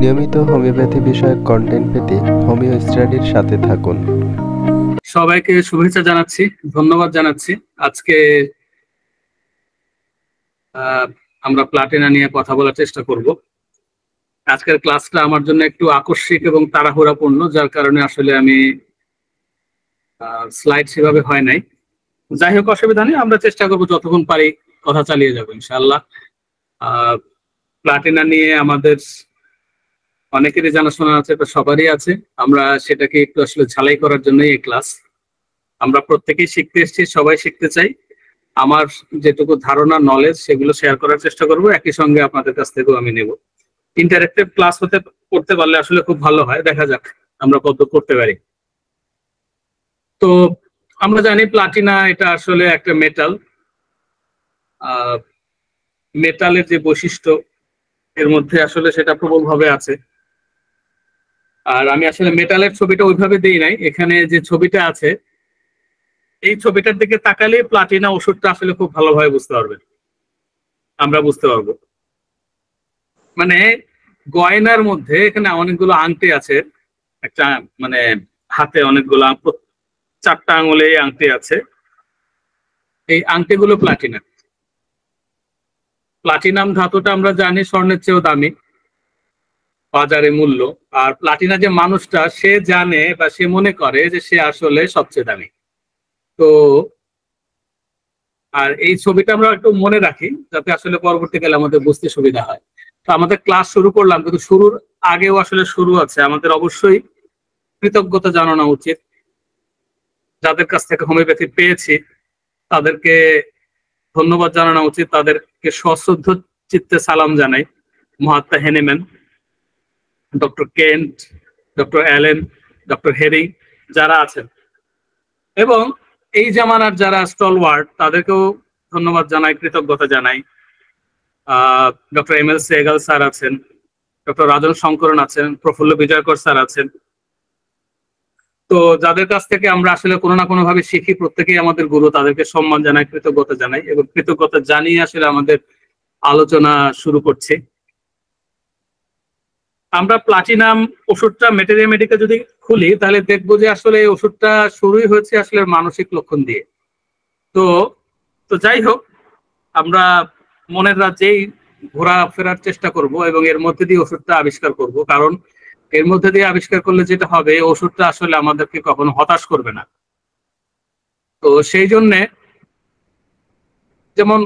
নিয়মিত হোমিওপ্যাথি বিষয়ক কন্টেন্ট পেতে হোমিও স্টাডির সাথে থাকুন। সবাইকে শুভেচ্ছা জানাচ্ছি, ধন্যবাদ জানাচ্ছি। আজকে আমরা প্লাটিনা নিয়ে কথা বলার চেষ্টা করব। আজকের ক্লাসটা আমার জন্য একটু আকস্মিক এবং তাড়াহুড়াপূর্ণ, যার কারণে আসলে আমি স্লাইড সেভাবে হয় নাই। যাই হোক, অসুবিধা নেই, আমরা চেষ্টা করবো যতক্ষণ পারি কথা চালিয়ে যাবো ইনশাআল্লাহ। প্লাটিনা নিয়ে আমাদের অনেকেরই জানাশোনা আছে, সবারই আছে। আমরা সেটাকে একটু আসলে ঝালাই করার জন্যই এই ক্লাস। আমরা প্রত্যেকেই শিখতে এসেছি, সবাই শিখতে চাই। আমার যেটুকু ধারণা, নলেজ, সেগুলো শেয়ার করার চেষ্টা করব। একই সঙ্গে আপনাদের কাছ থেকেও আমি নেব। ইন্টারেক্টিভ ক্লাস করতে পারলে আসলে খুব ভালো হয়। দেখা যাক আমরা কত করতে পারি। তো আমরা জানি প্লাটিনা এটা আসলে একটা মেটাল। মেটালের যে বৈশিষ্ট্য এর মধ্যে আসলে সেটা প্রবলভাবে আছে। আর আমি আসলে মেটালের ছবিটা ওইভাবে দিই নাই। এখানে যে ছবিটা আছে, এই ছবিটার দিকে তাকালে প্লাটিনা ওষুধটা আসলে খুব ভালোভাবে বুঝতে পারবেন, আমরা বুঝতে পারবো। মানে গয়নার মধ্যে এখানে অনেকগুলো আংটি আছে, একটা মানে হাতে অনেকগুলো 4টা আঙুলে আংটি আছে। এই আংটিগুলো প্লাটিনা। প্লাটিনাম ধাতুটা আমরা জানি স্বর্ণের চেয়েও দামি বাজারে মূল্য। আর প্লাটিনা যে মানুষটা, সে জানে বা সে মনে করে যে সে আসলে সবচেয়ে দামি। তো আর এই ছবিটা আমরা একটু মনে রাখি, যাতে আসলে পরবর্তীকালে আমাদের বুঝতে সুবিধা হয়। তো আমাদের ক্লাস শুরু করলাম, কিন্তু শুরুর আগেও আসলে শুরু আছে। আমাদের অবশ্যই কৃতজ্ঞতা জানানো উচিত। যাদের কাছ থেকে হোমিওপ্যাথি পেয়েছি তাদেরকে ধন্যবাদ জানানো উচিত, তাদেরকে সশ্রদ্ধ চিত্তে সালাম জানাই। Mahatma Hahnemann, doctor Kent, doctor Allen, doctor Hering যারা আছেন, এবং এই জামানার যারা স্টলওয়ার্ড, তাদেরকেও ধন্যবাদ জানাই, কৃতজ্ঞতা জানাই। ডক্টর এম এল সেগাল স্যার আছেন, ডক্টর রাজন শঙ্করন আছেন, প্রফুল্ল বিজয়কর স্যার আছেন। তো যাদের কাছ থেকে আমরা আসলে কোনো না কোনো ভাবে শিখি, প্রত্যেকেই আমাদের গুরু, তাদেরকে সম্মান জানাই, কৃতজ্ঞতা জানাই, এবং কৃতজ্ঞতা জানিয়ে আসলে আমাদের আলোচনা শুরু করছি। আমরা প্লাটিনাম ওষুধটা ম্যাটেরিয়া মেডিকা যদি খুলি, তাহলে দেখবো যে আসলে এই ওষুধটা শুরুই হয়েছে আসলে মানসিক লক্ষণ দিয়ে। তো তো যাই হোক, আমরা মনের রাজ্যেই ঘোরাফেরার চেষ্টা করব এবং এর মধ্যে দিয়ে ওষুধটা আবিষ্কার করব। কারণ এর মধ্যে দিয়ে আবিষ্কার করলে যেটা হবে, ওষুধটা আসলে আমাদেরকে কখনো হতাশ করবে না। তো সেই জন্যে, যেমন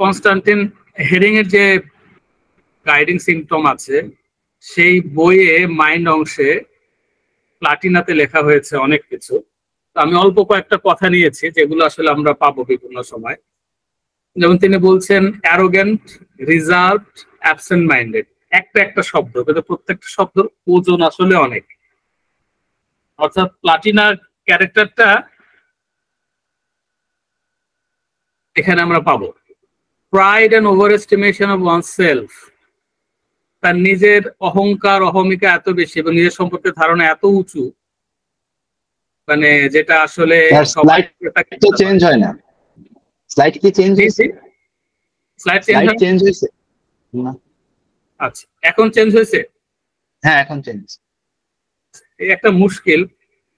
কনস্টান্টিন হেরিং এর যে গাইডিং সিম্পটম আছে, সেই বইয়ে মাইন্ড অংশে প্লাটিনাতে লেখা হয়েছে অনেক কিছু। আমি অল্প কয়েকটা কথা নিয়েছি, যেগুলো আসলে আমরা পাবো বিভিন্ন সময়। যেমন তিনি বলছেন অ্যারোগেন্ট, রিজার্ভড, অ্যাবসেন্ট মাইন্ডেড। একটা শব্দ, কিন্তু প্রত্যেকটা শব্দের ওজন আসলে অনেক। অর্থাৎ প্লাটিনার ক্যারেক্টারটা এখানে আমরা পাবো। Pride and over estimation of one self. তার নিজের অহংকার, অহমিকা এত বেশি এবং নিজের সম্পর্কে ধারণা এত উঁচু, মানে যেটা আসলে চেঞ্জ হয় না। স্লাইড কি চেঞ্জ হয়েছে? স্লাইড চেঞ্জ হয়েছে না? আচ্ছা, এখন চেঞ্জ হয়েছে? হ্যাঁ, এখন চেঞ্জ। এই একটা মুশকিল,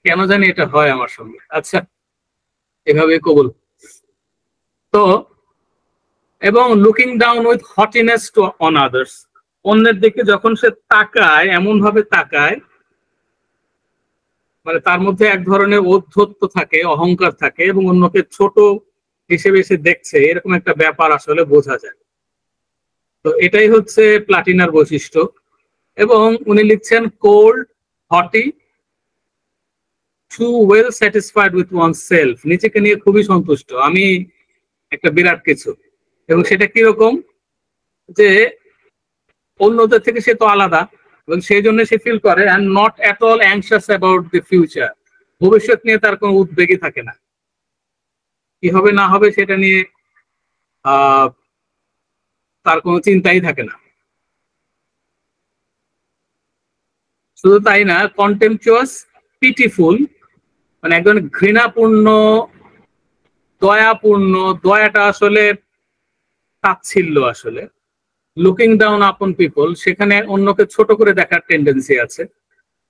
কেন জানি এটা হয় আমার সঙ্গে। আচ্ছা, এভাবে কবুল। তো এবং looking down with haughtiness to on others. অন্যের দিকে যখন সে তাকায়, এমন ভাবে তাকায়, মানে তার মধ্যে এক ধরনের ঔদ্ধত্য থাকে, অহংকার থাকে, এবং অন্যকে ছোট হিসেবে সে দেখছে, এরকম একটা ব্যাপার আসলে বোঝা যায়। তো এটাই হচ্ছে প্লাটিনার বৈশিষ্ট্য। এবং উনি লিখছেন cold, haughty, too well satisfied with oneself. নিজেকে নিয়ে খুবই সন্তুষ্ট, আমি একটা বিরাট কিছু। এবং সেটা কিরকম, যে অন্যদের থেকে সে তো আলাদা, এবং সেই জন্য সে ফিল করে and not at all anxious about the future. ভবিষ্যৎ নিয়ে তার কোনো উদ্বেগই থাকে না, কি হবে না হবে সেটা নিয়ে তার কোনো চিন্তাই থাকে না। শুধু তাই না, কন্টেম্পচুয়াস, পিটিফুল, মানে একজন ঘৃণাপূর্ণ, দয়াপূর্ণ। দয়াটা আসলে তাচ্ছিল্য আসলে, লুকিং ডাউন আপন পিপল, সেখানে অন্যকে ছোট করে দেখার টেন্ডেন্সি আছে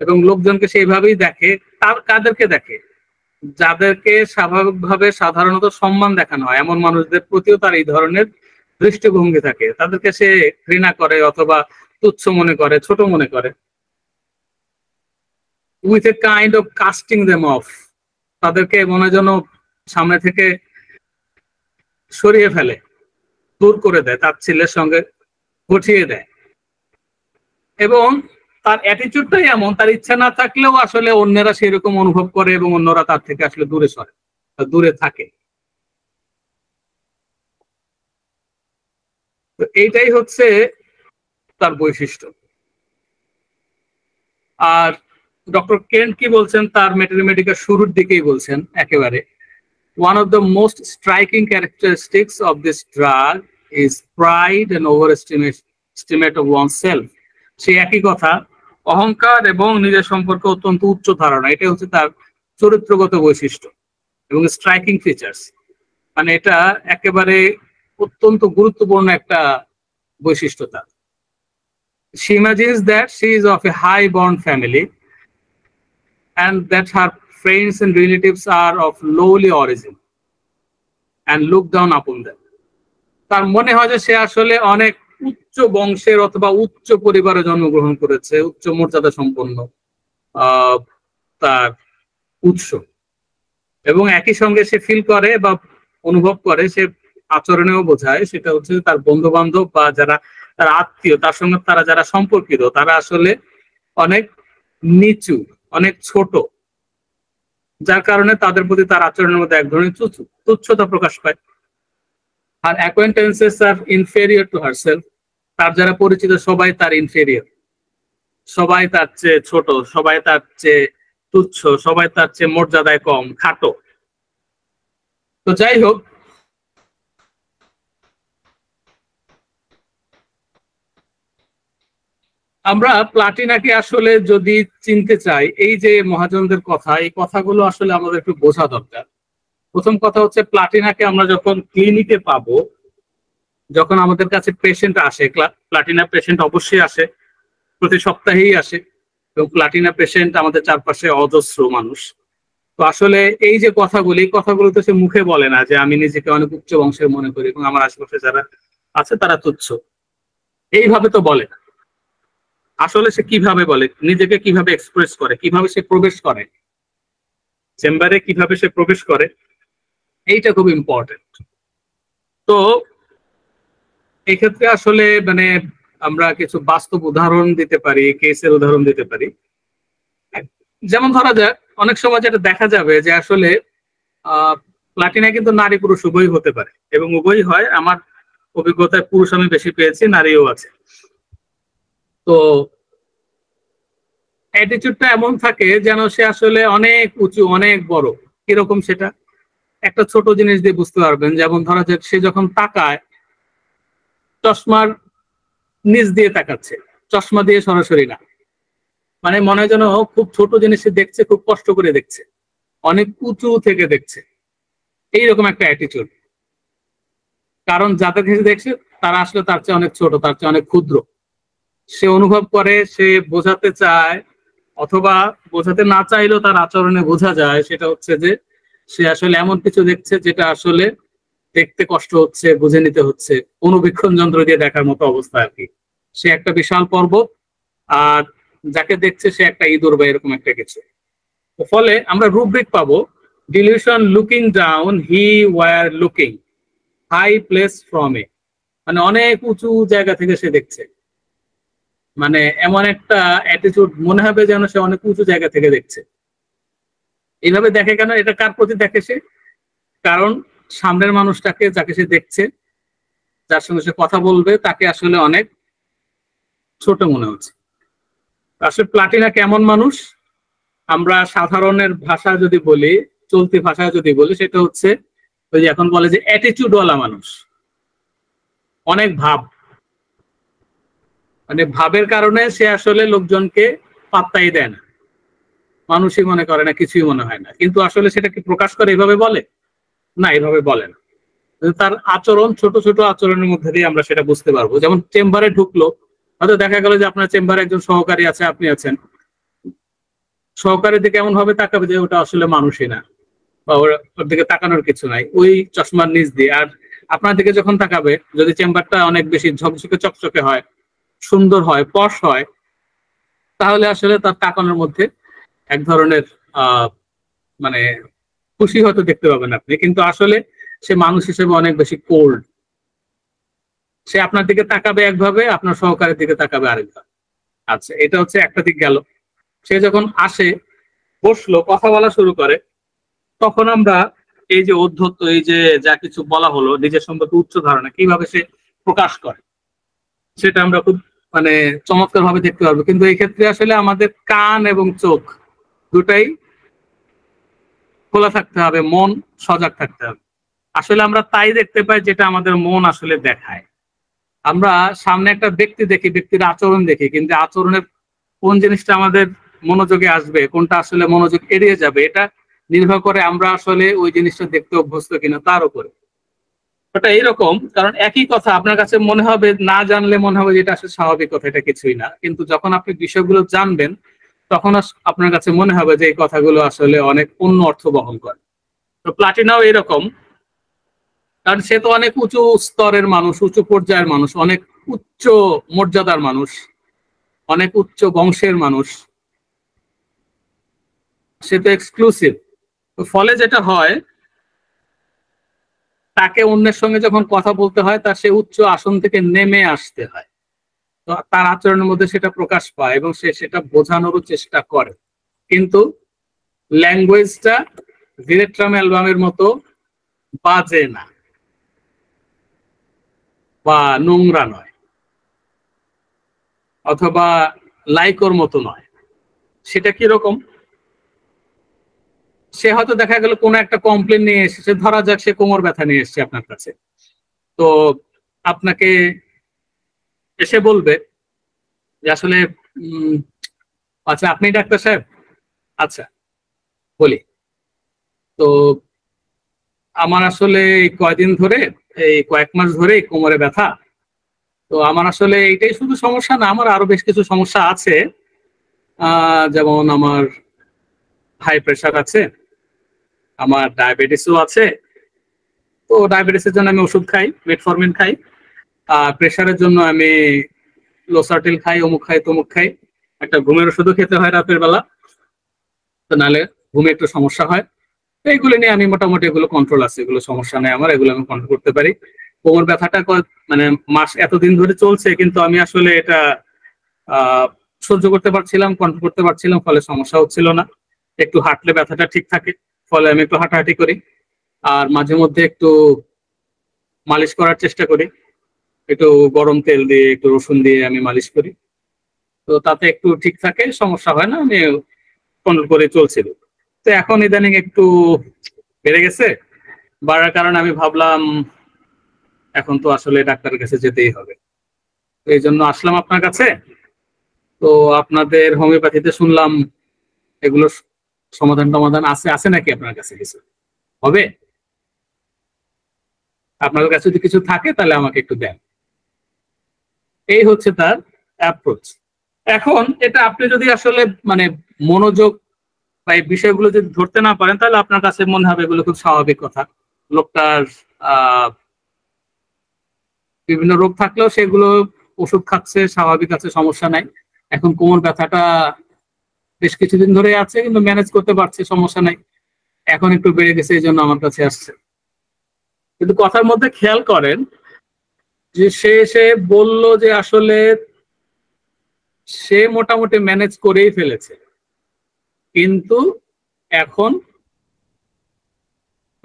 এবং লোকজনকে সেইভাবেই দেখে। তার কাদেরকে দেখে? যাদেরকে স্বাভাবিকভাবে সাধারণত সম্মান দেখানো হয় এমন মানুষদের প্রতিও তার এই ধরনের দৃষ্টিভঙ্গি থাকে, তাদেরকে সে ঘৃণা করে অথবা তুচ্ছ মনে করে, ছোট মনে করে। With a kind of casting them of, তাদেরকে মনে যেন সামনে থেকে সরিয়ে ফেলে, দূর করে দেয়, তার ছেলের সঙ্গে গঠিয়ে দেয়। এবং তার অ্যাটিটিউডটাই এমন, তার ইচ্ছা না থাকলেও আসলে অন্যরা সেরকম অনুভব করে এবং অন্যরা তার থেকে আসলে দূরে সরে, দূরে থাকে। তো এইটাই হচ্ছে তার বৈশিষ্ট্য। আর ডক্টর কেন্ট কি বলছেন তার ম্যাথমেটিক্যাল শুরুর দিকেই বলছেন একেবারে, one of the most striking characteristics of this drug is pride and overestimate of oneself. সেই একই কথা, অহংকার এবং নিজের সম্পর্কে অত্যন্ত উচ্চ ধারণা, এটা হচ্ছে তার চরিত্রগত বৈশিষ্ট্য এবং স্ট্রাইকিং ফিচার্স। মানে এটা একেবারে অত্যন্ত গুরুত্বপূর্ণ একটা বৈশিষ্ট্য তার। She imagines that she is of a high-born family and that her friends and relatives are of lowly origin and look down upon them. তার মনে হয় যে সে আসলে অনেক উচ্চ বংশের অথবা উচ্চ পরিবারে জন্মগ্রহণ করেছে, উচ্চ মর্যাদা সম্পন্ন তার উৎস। এবং একই সঙ্গে সে ফিল করে বা অনুভব করে, সে আচরণেও বোঝায়, সেটা হচ্ছে তার বন্ধু বান্ধব বা যারা তার আত্মীয়, তার সঙ্গে তারা যারা সম্পর্কিত, তারা আসলে অনেক নিচু, অনেক ছোট, যার কারণে তাদের প্রতি তার আচরণের মধ্যে এক ধরনের তুচ্ছতা প্রকাশ পায়। আর অ্যাকোয়েন্টেন্সেস আর ইনফেরিয়র টু হারসেলফ, তার যারা পরিচিত সবাই তার ইনফেরিয়র, সবাই তার চেয়ে ছোট, সবাই তার চেয়ে তুচ্ছ, সবাই তার চেয়ে মর্যাদায় কম, খাটো। তো যাই হোক, আমরা প্লাটিনাকে আসলে যদি চিনতে চাই, এই যে মহাজনদের কথা, এই কথাগুলো আসলে আমাদের একটু বোঝা দরকার। প্রথম কথা হচ্ছে, প্লাটিনাকে আমরা যখন ক্লিনিকে পাবো, যখন আমাদের কাছে পেশেন্ট আসে, প্লাটিনা পেশেন্ট অবশ্যই আসে, প্রতি সপ্তাহেই আসে, এবং প্লাটিনা পেশেন্ট আমাদের চারপাশে অজস্র মানুষ। তো আসলে এই যে কথাগুলো, এই কথাগুলো তো সে মুখে বলে না যে আমি নিজেকে অনেক উচ্চ বংশের মনে করি এবং আমার আশেপাশে যারা আছে তারা তুচ্ছ, এইভাবে তো বলে না। আসলে সে কিভাবে বলে, নিজেকে কিভাবে এক্সপ্রেস করে, কিভাবে সে প্রবেশ করে চেম্বারে, কিভাবে সে প্রবেশ করে, এইটা খুব ইম্পর্টেন্ট। তো এক্ষেত্রে আসলে মানে আমরা কিছু বাস্তব উদাহরণ দিতে পারি, কেসের উদাহরণ দিতে পারি। যেমন ধরা যাক, অনেক সময় যেটা দেখা যাবে যে আসলে প্লাটিনা কিন্তু নারী পুরুষ উভয়ই হতে পারে, এবং উভয়ই হয়। আমার অভিজ্ঞতায় পুরুষ আমি বেশি পেয়েছি, নারীও আছে। তো অ্যাটিটিউডটা এমন থাকে যেন সে আসলে অনেক উঁচু, অনেক বড়। কিরকম সেটা একটা ছোট জিনিস দিয়ে বুঝতে পারবেন। যেমন ধরা যাক, সে যখন তাকায়, চশমার নিচ দিয়ে তাকাচ্ছে, চশমা দিয়ে সরাসরি না। মানে মনে হয় যেন খুব ছোট জিনিস সে দেখছে, খুব কষ্ট করে দেখছে, অনেক উঁচু থেকে দেখছে, এইরকম একটা অ্যাটিটিউড। কারণ যাদের কাছে দেখছে তারা আসলে তার চেয়ে অনেক ছোট, তার চেয়ে অনেক ক্ষুদ্র। সে অনুভব করে, সে বোঝাতে চায়, অথবা বোঝাতে না চাইলেও তার আচরণে বোঝা যায়, সেটা হচ্ছে যে সে আসলে এমন কিছু দেখছে যেটা আসলে দেখতে কষ্ট হচ্ছে, বুঝে নিতে হচ্ছে, অনুবীক্ষণ যন্ত্র দিয়ে দেখার মতো অবস্থা আর কি। সে একটা বিশাল পর্বত, আর যাকে দেখছে সে একটা ইঁদুর বা এরকম একটা কিছু। ফলে আমরা রুব্রিক পাবো, delusion looking down, he were looking high place from a, মানে অনেক উঁচু জায়গা থেকে সে দেখছে, মানে এমন একটা অ্যাটিটিউড, মনে হবে যেন সে অনেক উঁচু জায়গা থেকে দেখছে। এইভাবে দেখে কেন? এটা কার প্রতি দেখে সে? কারণ সামনের মানুষটাকে, যাকে সে দেখছে, যার সঙ্গে সে কথা বলবে, তাকে আসলে অনেক ছোট মনে হচ্ছে। আসলে প্লাটিনা কেমন মানুষ? আমরা সাধারণের ভাষা যদি বলি, চলতি ভাষায় যদি বলি, সেটা হচ্ছে ওই যে এখন বলে যে অ্যাটিটিউডওয়ালা মানুষ, অনেক ভাব। মানে ভাবের কারণে সে আসলে লোকজনকে পাত্তাই দেয় না, মানুষই মনে করে না, কিছুই মনে হয় না। কিন্তু আসলে সেটা কি প্রকাশ করে, এভাবে বলে না, এভাবে বলে না। তার আচরণ, ছোট ছোট আচরণের মধ্যে দিয়ে আমরা সেটা বুঝতে পারবো। যেমন চেম্বারে ঢুকলো, হয়তো দেখা গেল যে আপনার চেম্বারে একজন সহকারী আছে, আপনি আছেন, সহকারীর দিকে এমন ভাবে তাকাবে যে ওটা আসলে মানুষই না, বা ওর দিকে তাকানোর কিছু নাই ওই চশমার নিচ দিয়ে। আর আপনার দিকে যখন তাকাবে, যদি চেম্বারটা অনেক বেশি ঝকঝকে চকচকে হয়, সুন্দর হয়, পশ হয়, তাহলে আসলে তার তাকানোর মধ্যে এক ধরনের মানে খুশি হয়তো দেখতে পাবেন আপনি, কিন্তু আসলে সে মানুষ হিসেবে অনেক বেশি কোল্ড। সে আপনার দিকে তাকাবে একভাবে, আপনার সহকারীর দিকে তাকাবে আরেকভাবে। আচ্ছা, এটা হচ্ছে একটা দিক গেল। সে যখন আসে, বসলো, কথা বলা শুরু করে, তখন আমরা এই যে অধ্যত্ত, এই যে যা কিছু বলা হলো নিজের সম্পর্কে উচ্চ ধারণা কিভাবে সে প্রকাশ করে, সেটা আমরা খুব মানে চমৎকার ভাবে দেখতে পারবো। কিন্তু এই ক্ষেত্রে আসলে আমাদের কান এবং চোখ দুটাই খোলা থাকতে হবে, মন সজাগ থাকতে হবে। আসলে আমরা তাই দেখতে পাই যেটা আমাদের মন আসলে দেখায়। আমরা সামনে একটা ব্যক্তি দেখি, ব্যক্তির আচরণ দেখি, কিন্তু আচরণের কোন জিনিসটা আমাদের মনোযোগে আসবে, কোনটা আসলে মনোযোগ এড়িয়ে যাবে, এটা নির্ভর করে আমরা আসলে ওই জিনিসটা দেখতে অভ্যস্ত কিনা তার উপরে। ওটা এইরকম, কারণ একই কথা আপনার কাছে মনে হবে, না জানলে মনে হবে যে এটা আসলে স্বাভাবিক কথা, এটা কিছুই না। কিন্তু যখন আপনি বিষয়গুলো জানবেন, তখন আপনার কাছে মনে হবে যে এই কথাগুলো আসলে অনেক অন্য অর্থ বহন করে। তো প্লাটিনাও এরকম, কারণ সে তো অনেক উঁচু স্তরের মানুষ, উঁচু পর্যায়ের মানুষ, অনেক উচ্চ মর্যাদার মানুষ, অনেক উচ্চ বংশের মানুষ, সে তো এক্সক্লুসিভ। ফলে যেটা হয়, তাকে অন্যের সঙ্গে যখন কথা বলতে হয়, তার সে উচ্চ আসন থেকে নেমে আসতে হয়। তো তার আচরণের মধ্যে সেটা প্রকাশ পায় এবং সে সেটা বোঝানোরও চেষ্টা করে। কিন্তু ল্যাঙ্গুয়েজটা ভিরেট্রাম অ্যালবামের মতো বাজে না বা নোংরা নয়, অথবা লাইকোর মতো নয়। সেটা কিরকম? সে হয়তো দেখা গেল কোনো একটা কমপ্লেন নিয়ে এসেছে, ধরা যাক সে কোমর ব্যথা নিয়ে এসেছে আপনার কাছে, তো আপনাকে এসে বলবে যে আসলে আচ্ছা, আপনি ডাক্তার সাহেব? আচ্ছা, বলি। তো আমার আসলে এই কয়দিন ধরে, এই কয়েক মাস ধরে কোমরে ব্যথা। তো আমার আসলে এইটাই শুধু সমস্যা না, আমার আরো বেশ কিছু সমস্যা আছে। যেমন আমার হাই প্রেশার আছে, আমার ডায়াবেটিসও আছে। তো ডায়াবেটিসের জন্য আমি ওষুধ খাই, মেটফরমিন খাই। প্রেশারের জন্য আমি লোসার্টিল খাই, অমুক খাই, তমুক খাই। একটা ঘুমের ওষুধও খেতে হয় রাতের বেলা, তো নাহলে ঘুমে একটু সমস্যা হয়। তো এগুলো নিয়ে আমি মোটামুটি, এগুলো কন্ট্রোল আছে, এগুলো সমস্যা নেই আমার, এগুলো আমি কন্ট্রোল করতে পারি। কোমর ব্যথাটা মানে মাস এতদিন ধরে চলছে, কিন্তু আমি আসলে এটা সহ্য করতে পারছিলাম, কন্ট্রোল করতে পারছিলাম, ফলে সমস্যা হচ্ছিল না। একটু হাঁটলে ব্যথাটা ঠিক থাকে, ফলে আমি একটু হাঁটাহাঁটি করি। আর মাঝে মধ্যে একটু মালিশ করার চেষ্টা করি, একটু গরম তেল দিয়ে, একটু রসুন দিয়ে আমি মালিশ করি। তো তাতে একটু ঠিক থাকে, সমস্যা হয় না, আমি কন্ট্রোল করে চলছিল। তো এখন ইদানিং একটু বেড়ে গেছে, বাড়ার কারণে আমি ভাবলাম এখন তো আসলে ডাক্তারের কাছে যেতেই হবে। তো এই জন্য আসলাম আপনার কাছে। তো আপনাদের হোমিওপ্যাথিতে শুনলাম এগুলো সমাধান টমাধান আছে, আছে নাকি আপনার কাছে কিছু? হবে? আপনার কাছে যদি কিছু থাকে তাহলে আমাকে একটু দেন। এই হচ্ছে তার অ্যাপ্রোচ। এখন এটা আপনি যদি আসলে মানে মনোযোগ বা এই বিষয়গুলো যদি ধরতে না পারেন, তাহলে আপনার কাছে মনে হবে এগুলো খুব স্বাভাবিক কথা। লোকটার বিভিন্ন রোগ থাকলেও সেগুলো ওষুধ খাচ্ছে, স্বাভাবিক আছে, সমস্যা নাই। এখন কোমর ব্যথাটা বেশ কিছুদিন ধরে আছে, কিন্তু ম্যানেজ করতে পারছে, সমস্যা নাই। এখন একটু বেড়ে গেছে, এই জন্য আমার কাছে আসছে। কিন্তু কথার মধ্যে খেয়াল করেন যে সে বলল যে আসলে সে মোটামুটি ম্যানেজ করেই ফেলেছে, কিন্তু এখন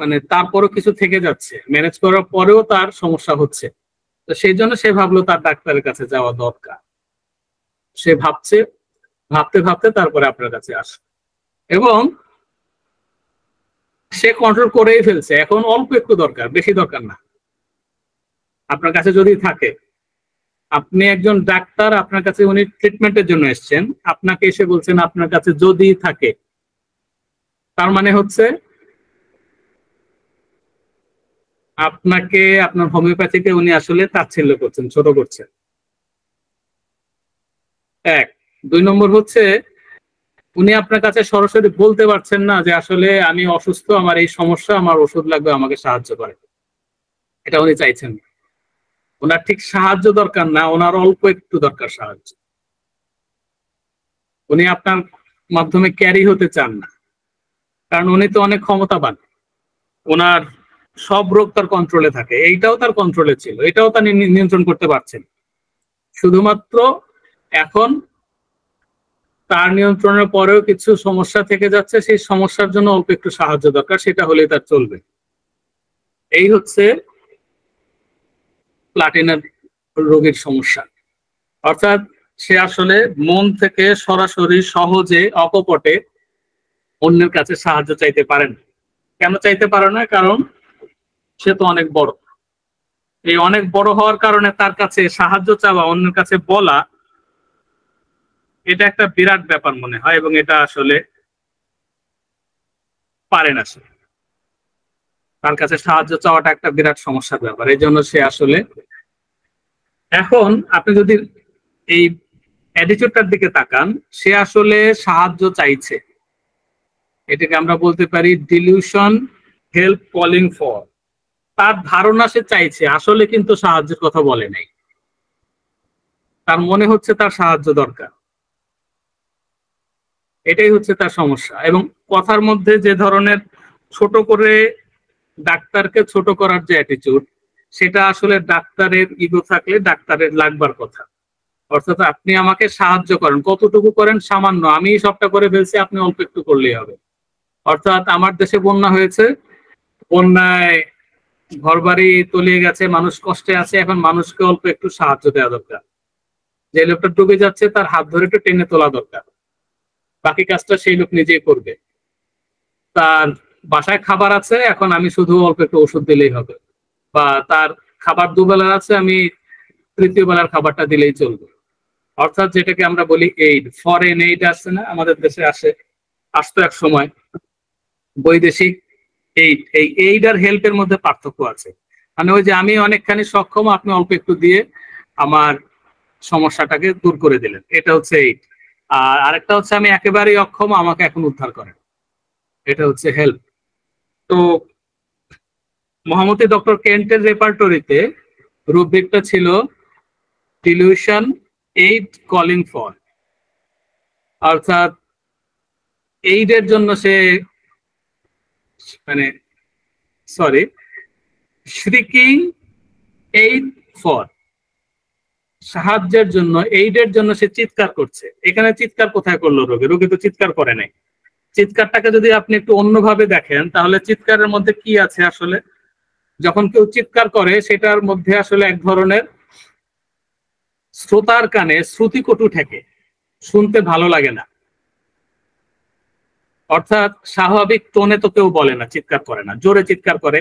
মানে তারপরও কিছু থেকে যাচ্ছে, ম্যানেজ করার পরেও তার সমস্যা হচ্ছে। তো সেই জন্য সে ভাবলো তার ডাক্তারের কাছে যাওয়া দরকার। সে ভাবছে, ভাবতে ভাবতে তারপরে আপনার কাছে আসে, এবং সে কন্ট্রোল করেই ফেলছে। এখন অল্প একটু দরকার, বেশি দরকার না। আপনার কাছে যদি থাকে, আপনি একজন ডাক্তার, আপনার কাছে উনি ট্রিটমেন্টের জন্য এসেছেন, আপনাকে এসে বলছেন আপনার কাছে যদি থাকে, তার মানে হচ্ছে আপনাকে আপনার হোমিওপ্যাথিকে উনি আসলে তাচ্ছিল্য করছেন, ছোট করছেন। এক। 2 নম্বর হচ্ছে উনি আপনার কাছে সরাসরি বলতে পারছেন না যে আসলে আমি অসুস্থ, আমার এই সমস্যা, আমার ওষুধ লাগবে, আমাকে সাহায্য করে। এটা উনি চাইছেন না। ওনার ঠিক সাহায্য দরকার না, ওনার অল্প একটু দরকার সাহায্য। উনি আপনার মাধ্যমে ক্যারি হতে চান না, কারণ উনি তো অনেক ক্ষমতাবান। ওনার সব রোগ তার কন্ট্রোলে থাকে, এইটাও তার কন্ট্রোলে ছিল, এটাও তার নিয়ন্ত্রণ করতে পারছেন। শুধুমাত্র এখন তার নিয়ন্ত্রণের পরেও কিছু সমস্যা থেকে যাচ্ছে, সেই সমস্যার জন্য অল্প একটু সাহায্য দরকার, সেটা হলেই তার চলবে। এই হচ্ছে প্লাটিনার রোগীর সমস্যা। অর্থাৎ সে আসলে মন থেকে সরাসরি সহজে অকপটে অন্যের কাছে সাহায্য চাইতে পারেন। কেন চাইতে পারে না? কারণ সে তো অনেক বড়। এই অনেক বড় হওয়ার কারণে তার কাছে সাহায্য চাওয়া, অন্যের কাছে বলা, এটা একটা বিরাট ব্যাপার মনে হয়, এবং এটা আসলে পারে না সে। তার কাছে সাহায্য চাওয়াটা একটা বিরাট সমস্যার ব্যাপার, এই জন্য সে আসলে। এখন আপনি যদি এই অ্যাটিটিউডটার দিকে তাকান, সে আসলে সাহায্য চাইছে, এটাকে আমরা বলতে পারি ডিলিউশন হেল্প কলিং ফর। তার ধারণা সে চাইছে, আসলে কিন্তু সাহায্যের কথা বলে নাই। তার মনে হচ্ছে তার সাহায্য দরকার, এটাই হচ্ছে তার সমস্যা। এবং কথার মধ্যে যে ধরনের ছোট করে ডাক্তারকে ছোট করার যে অ্যাটিটিউড, সেটা আসলে ডাক্তারের ইগো থাকলে ডাক্তারের লাগবার কথা। অর্থাৎ আপনি আমাকে সাহায্য করেন, কতটুকু করেন? সামান্য, আমি সবটা করে ফেলছি, আপনি অল্প একটু করলেই হবে। অর্থাৎ আমার দেশে বন্যা হয়েছে, বন্যায় ঘরবাড়ি তলিয়ে গেছে, মানুষ কষ্টে আছে, এখন মানুষকে অল্প একটু সাহায্য দেওয়া দরকার। যে লোকটা ডুবে যাচ্ছে তার হাত ধরে একটু টেনে তোলা দরকার, বাকি কাজটা সেই লোক নিজেই করবে। তার বাসায় খাবার আছে, এখন আমি শুধু অল্প একটু ওষুধ দিলেই হবে। বা তার খাবার দুবেলার আছে, আমি তৃতীয় বেলার খাবারটা দিলেই চলবে। অর্থাৎ যেটাকে আমরা বলি এইড, ফরেন এইড আসছে না, আমাদের দেশে আসতো এক সময় বৈদেশিক এইড। এই এইড আর হেল্পের মধ্যে পার্থক্য আছে। মানে ওই যে আমি অনেকখানি সক্ষম, আপনি অল্প একটু দিয়ে আমার সমস্যাটাকে দূর করে দিলেন, এটা হচ্ছে এইড। আর আরেকটা হচ্ছে আমি একেবারেই অক্ষম, আমাকে এখন উদ্ধার করেন, এটা হচ্ছে হেল্প। তো মহামতি ডক্টর কেন্টের রেপার্টরিতে রুব্রিকটা ছিল ডিলিউশন এইড কলিং ফর। অর্থাৎ এইডের জন্য সে মানে শ্রিকিং এইড ফর, সাহায্যের জন্য, এইডের জন্য সে চিৎকার করছে। এখানে চিৎকার কোথায় করলো রোগী? রোগী তো চিৎকার করে নাই। চিৎকারটাকে যদি আপনি একটু অন্যভাবে দেখেন, তাহলে চিৎকারের মধ্যে কি আছে আসলে? যখন কেউ চিৎকার করে, সেটার মধ্যে আসলে এক ধরনের শ্রোতার কানে শ্রুতিকটু ঠেকে, শুনতে ভালো লাগে না। অর্থাৎ স্বাভাবিক টোনে তো কেউ বলে না, চিৎকার করে না, জোরে চিৎকার করে,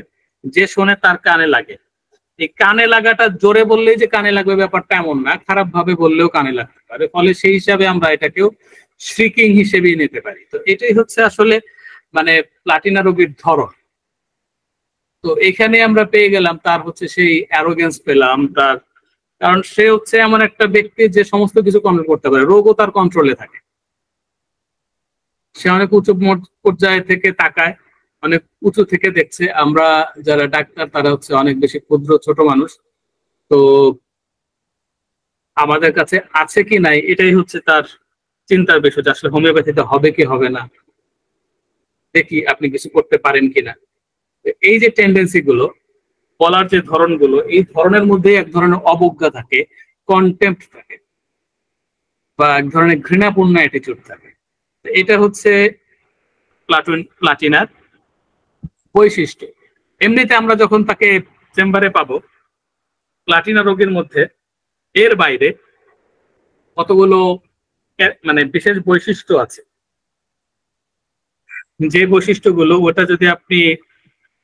যে শোনে তার কানে লাগে। এই কানে লাগাটা জোরে বললেই যে কানে লাগবে ব্যাপারটা এমন না, খারাপ ভাবে বললেও কানে লাগতে পারে, ফলে সেই হিসাবে আমরা এটাকেও শ্রিকিং হিসেবেই নিতে পারি। তো এটাই হচ্ছে আসলে মানে প্লাটিনা রোগীর ধরন। তো এখানে আমরা পেয়ে গেলাম তার হচ্ছে সেই অ্যারোগেন্স পেলাম তার, কারণ সে হচ্ছে এমন একটা ব্যক্তি যে সমস্ত কিছু কন্ট্রোল করতে পারে, রোগও তার কন্ট্রোলে থাকে। সে অনেক উঁচু পর্যায়ে থেকে তাকায়, অনেক উঁচু থেকে দেখছে। আমরা যারা ডাক্তার তারা হচ্ছে অনেক বেশি ক্ষুদ্র ছোট মানুষ। তো আমাদের কাছে আছে কি নাই এটাই হচ্ছে তার চিন্তার বিষয়, যে আসলে হোমিওপ্যাথিতে হবে কি হবে না, দেখি আপনি কিছু করতে পারেন কিনা। এই যে টেন্ডেন্সি গুলো, বলার যে ধরনগুলো, এই ধরনের মধ্যে এক ধরনের অবজ্ঞা থাকে, কন্টেম্প্ট থাকে, বা এক ধরনের ঘৃণাপূর্ণ অ্যাটিটিউড থাকে। এটা হচ্ছে প্লাটিনার বৈশিষ্ট্য। এমনিতে আমরা যখন তাকে চেম্বারে পাবো, প্লাটিনা রোগীর মধ্যে এর বাইরে কতগুলো মানে বিশেষ বৈশিষ্ট্য আছে, যে বৈশিষ্ট্যগুলো ওটা যদি আপনি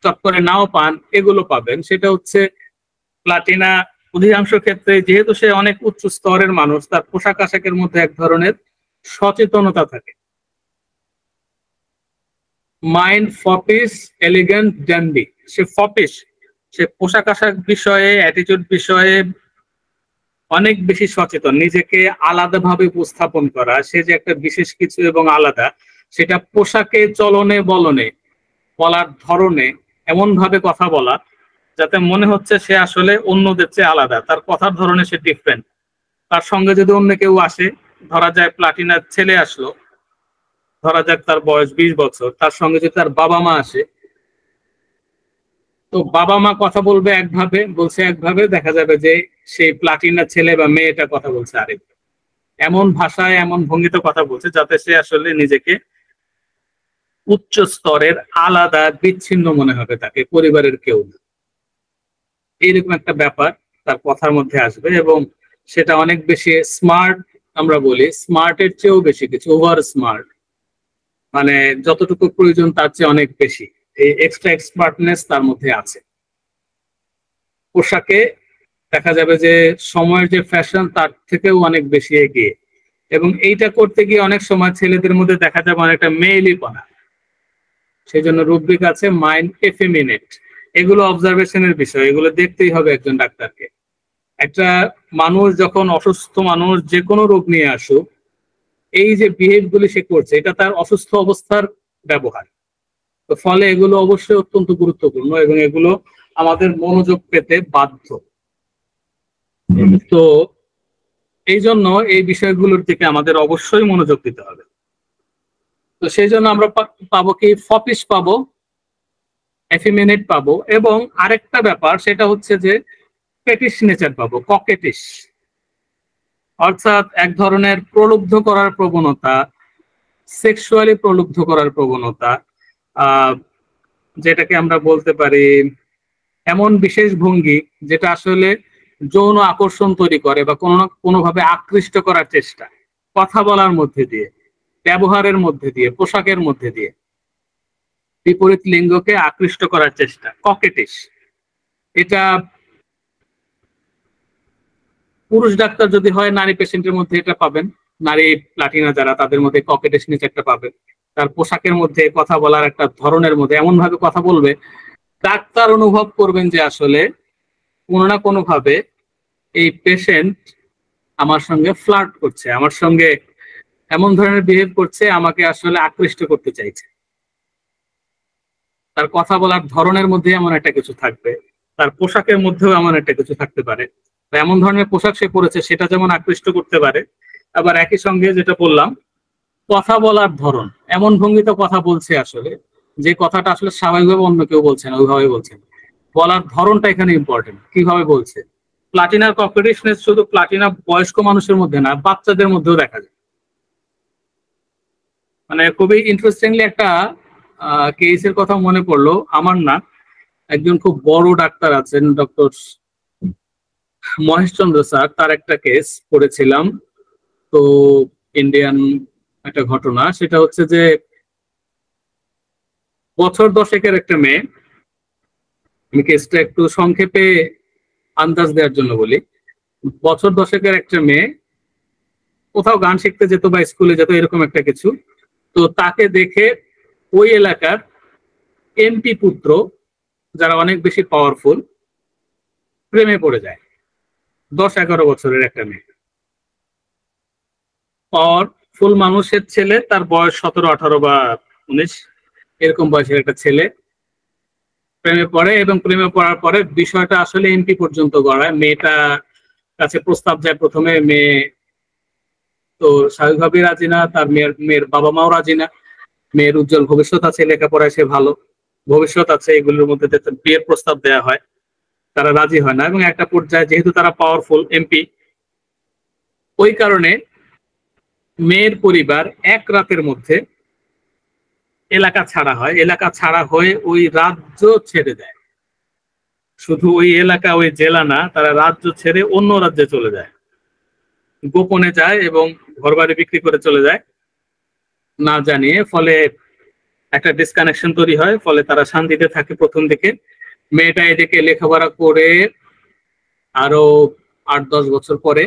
চট করে নাও পান, এগুলো পাবেন। সেটা হচ্ছে প্লাটিনা অধিকাংশ ক্ষেত্রে, যেহেতু সে অনেক উচ্চ স্তরের মানুষ, তার পোশাক আশাকের মধ্যে এক ধরনের সচেতনতা থাকে। মাইন্ড ফপিস এলিগেন্ট ড্যান্ডি, সে ফপিস, সে পোশাক আশাক বিষয়ে, অ্যাটিটিউড বিষয়ে অনেক বেশি সচেতন। নিজেকে আলাদাভাবে উপস্থাপন করা, সে যে একটা বিশেষ কিছু এবং আলাদা, সেটা পোশাকে, চলনে, বলনে, বলার ধরনে এমন ভাবে কথা বলা যাতে মনে হচ্ছে সে আসলে অন্যদের চেয়ে আলাদা, তার কথার ধরনে সে ডিফারেন্ট। তার সঙ্গে যদি অন্য কেউ আসে, ধরা যায় প্লাটিনার ছেলে আসলো, ধরা যাক তার বয়স 20 বছর, তার সঙ্গে যদি তার বাবা মা আসে, তো বাবা মা কথা বলবে একভাবে, বলছে একভাবে, দেখা যাবে যে সেই প্লাটিনার ছেলে বা মেয়েটা কথা বলছে আরেক, এমন ভাষায় এমন ভঙ্গিতে কথা বলছে যাতে সে আসলে নিজেকে উচ্চ স্তরের, আলাদা, বিচ্ছিন্ন মনে হবে, তাকে পরিবারের কেউ না। এইরকম একটা ব্যাপার তার কথার মধ্যে আসবে এবং সেটা অনেক বেশি স্মার্ট। আমরা বলি স্মার্টের চেয়েও বেশি কিছু, ওভার স্মার্ট, মানে যতটুকু প্রয়োজন তার চেয়ে অনেক বেশি, এই এক্সট্রা এক্সপার্টনেস তার মধ্যে আছে। পোশাকে দেখা যাবে যে সময়ের যে ফ্যাশন তার থেকেও অনেক বেশি এগিয়ে, এবং এইটা করতে গিয়ে অনেক সময় ছেলেদের মধ্যে দেখা যাবে অনেকটা মেয়েলিপনা। সেই জন্য রুব্রিক আছে মাইন্ড এফেমিনেট। এগুলো অবজারভেশনের বিষয়, এগুলো দেখতেই হবে একজন ডাক্তারকে। একটা মানুষ যখন অসুস্থ মানুষ যে কোনো রোগ নিয়ে আসুক, এই যে বিহেভ গুলি সে করছে, এটা তার অসুস্থ অবস্থার ব্যবহার। তো ফলে এগুলো অবশ্যই অত্যন্ত গুরুত্বপূর্ণ এবং এগুলো আমাদের মনোযোগ পেতে বাধ্য। তো এই জন্য এই বিষয়গুলোর দিকে আমাদের অবশ্যই মনোযোগ দিতে হবে। তো সেই জন্য আমরা পাবো কি, ফপিশ পাবো, এফিমিনেট পাবো, এবং আরেকটা ব্যাপার সেটা হচ্ছে যে পেটিশ নেচার পাবো, ককেটিশ, অর্থাৎ এক ধরনের প্রলুব্ধ করার প্রবণতা, সেক্সুয়ালি প্রলুব্ধ করার প্রবণতা, যেটাকে আমরা বলতে পারি এমন বিশেষ ভঙ্গি যেটা আসলে যৌন আকর্ষণ তৈরি করে বা কোনো না কোনোভাবে আকৃষ্ট করার চেষ্টা, কথা বলার মধ্যে দিয়ে, ব্যবহারের মধ্যে দিয়ে, পোশাকের মধ্যে দিয়ে বিপরীত লিঙ্গকে আকৃষ্ট করার চেষ্টা, ককেটিশ। এটা পুরুষ ডাক্তার যদি হয়, নারী পেশেন্টের মধ্যে এটা পাবেন, নারী প্লাটিনা যারা, তাদের মধ্যে ককেটিশ নেচারটা পাবেন। তার পোশাকের মধ্যে, কথা বলার একটা ধরনের মধ্যে এমন ভাবে কথা বলবে, ডাক্তার অনুভব করবেন যে আসলে কোনো না কোনো ভাবে এই পেশেন্ট আমার সঙ্গে ফ্লার্ট করছে, আমার সঙ্গে এমন ধরনের বিহেভ করছে, আমাকে আসলে আকৃষ্ট করতে চাইছে। তার কথা বলার ধরনের মধ্যে এমন একটা কিছু থাকবে, তার পোশাকের মধ্যেও এমন একটা কিছু থাকতে পারে। এমন ধরনের পোশাক সে পরেছে সেটা যেমন আকৃষ্ট করতে পারে, আবার একই সঙ্গে যেটা বললাম, কথা বলার ধরন, এমন ভঙ্গিতে কথা বলছে আসলে যে কথাটা আসলে স্বাভাবিকভাবে অন্য কেউ বলছে না, ওইভাবে বলছে। বলার ধরনটা এখানে ইম্পর্টেন্ট, কিভাবে বলছে। প্লাটিনার ককেটিশনেস শুধু প্লাটিনা বয়স্ক মানুষের মধ্যে না, বাচ্চাদের মধ্যেও দেখা যায়। মানে খুবই ইন্টারেস্টিংলি একটা কেসের কথা মনে পড়লো আমার, না, একজন খুব বড় ডাক্তার আছেন, ডক্টর মহেশচন্দ্র স্যার, তার একটা কেস পড়েছিলাম। তো ইন্ডিয়ান একটা ঘটনা, সেটা হচ্ছে যে বছর 10-এর একটা মেয়ে, আমি কেসটা একটু সংক্ষেপে আন্দাজ দেওয়ার জন্য বলি। বছর 10-এর একটা মেয়ে কোথাও গান শিখতে যেত বা স্কুলে যেত, এরকম একটা কিছু। তো তাকে দেখে ওই এলাকার এমপি পুত্র, যারা অনেক বেশি পাওয়ারফুল, প্রেমে পড়ে যায়। 10-11 বছরের একটা মেয়ে, পাওয়ারফুল মানুষের ছেলে, তার বয়স 17-18 বা 19 এরকম বয়সের একটা ছেলে প্রেমে পড়ে, এবং প্রেমে পড়ার পরে বিষয়টা আসলে এমপি পর্যন্ত গড়ায়। মেয়েটা কাছে প্রস্তাব যায় প্রথমে, মেয়ে তো স্বাভাবিকভাবেই রাজি না, তার মেয়ের বাবা মাও রাজি না। মেয়ের উজ্জ্বল ভবিষ্যৎ আছে, লেখাপড়ায় সে ভালো ভবিষ্যৎ আছে, এগুলোর মধ্যে বিয়ের প্রস্তাব দেওয়া হয়, তারা রাজি হয় না। এবং একটা পর্যায়ে যেহেতু তারা পাওয়ারফুল এমপি, ওই কারণে মেয়ের পরিবার এক রাতের মধ্যে এলাকা ছাড়া হয়, এলাকা ছাড়া হয়ে ওই রাজ্য ছেড়ে দেয়। শুধু ওই এলাকা, ওই জেলা না, তারা রাজ্য ছেড়ে অন্য রাজ্যে চলে যায়, গোপনে যায় এবং ঘরবাড়ি বিক্রি করে চলে যায় না জানিয়ে। ফলে একটা ডিসকানেকশন তৈরি হয়, ফলে তারা শান্তিতে থাকে প্রথম দিকে। মেয়েটা এদিকে লেখাপড়া করে আরো 8-10 বছর পরে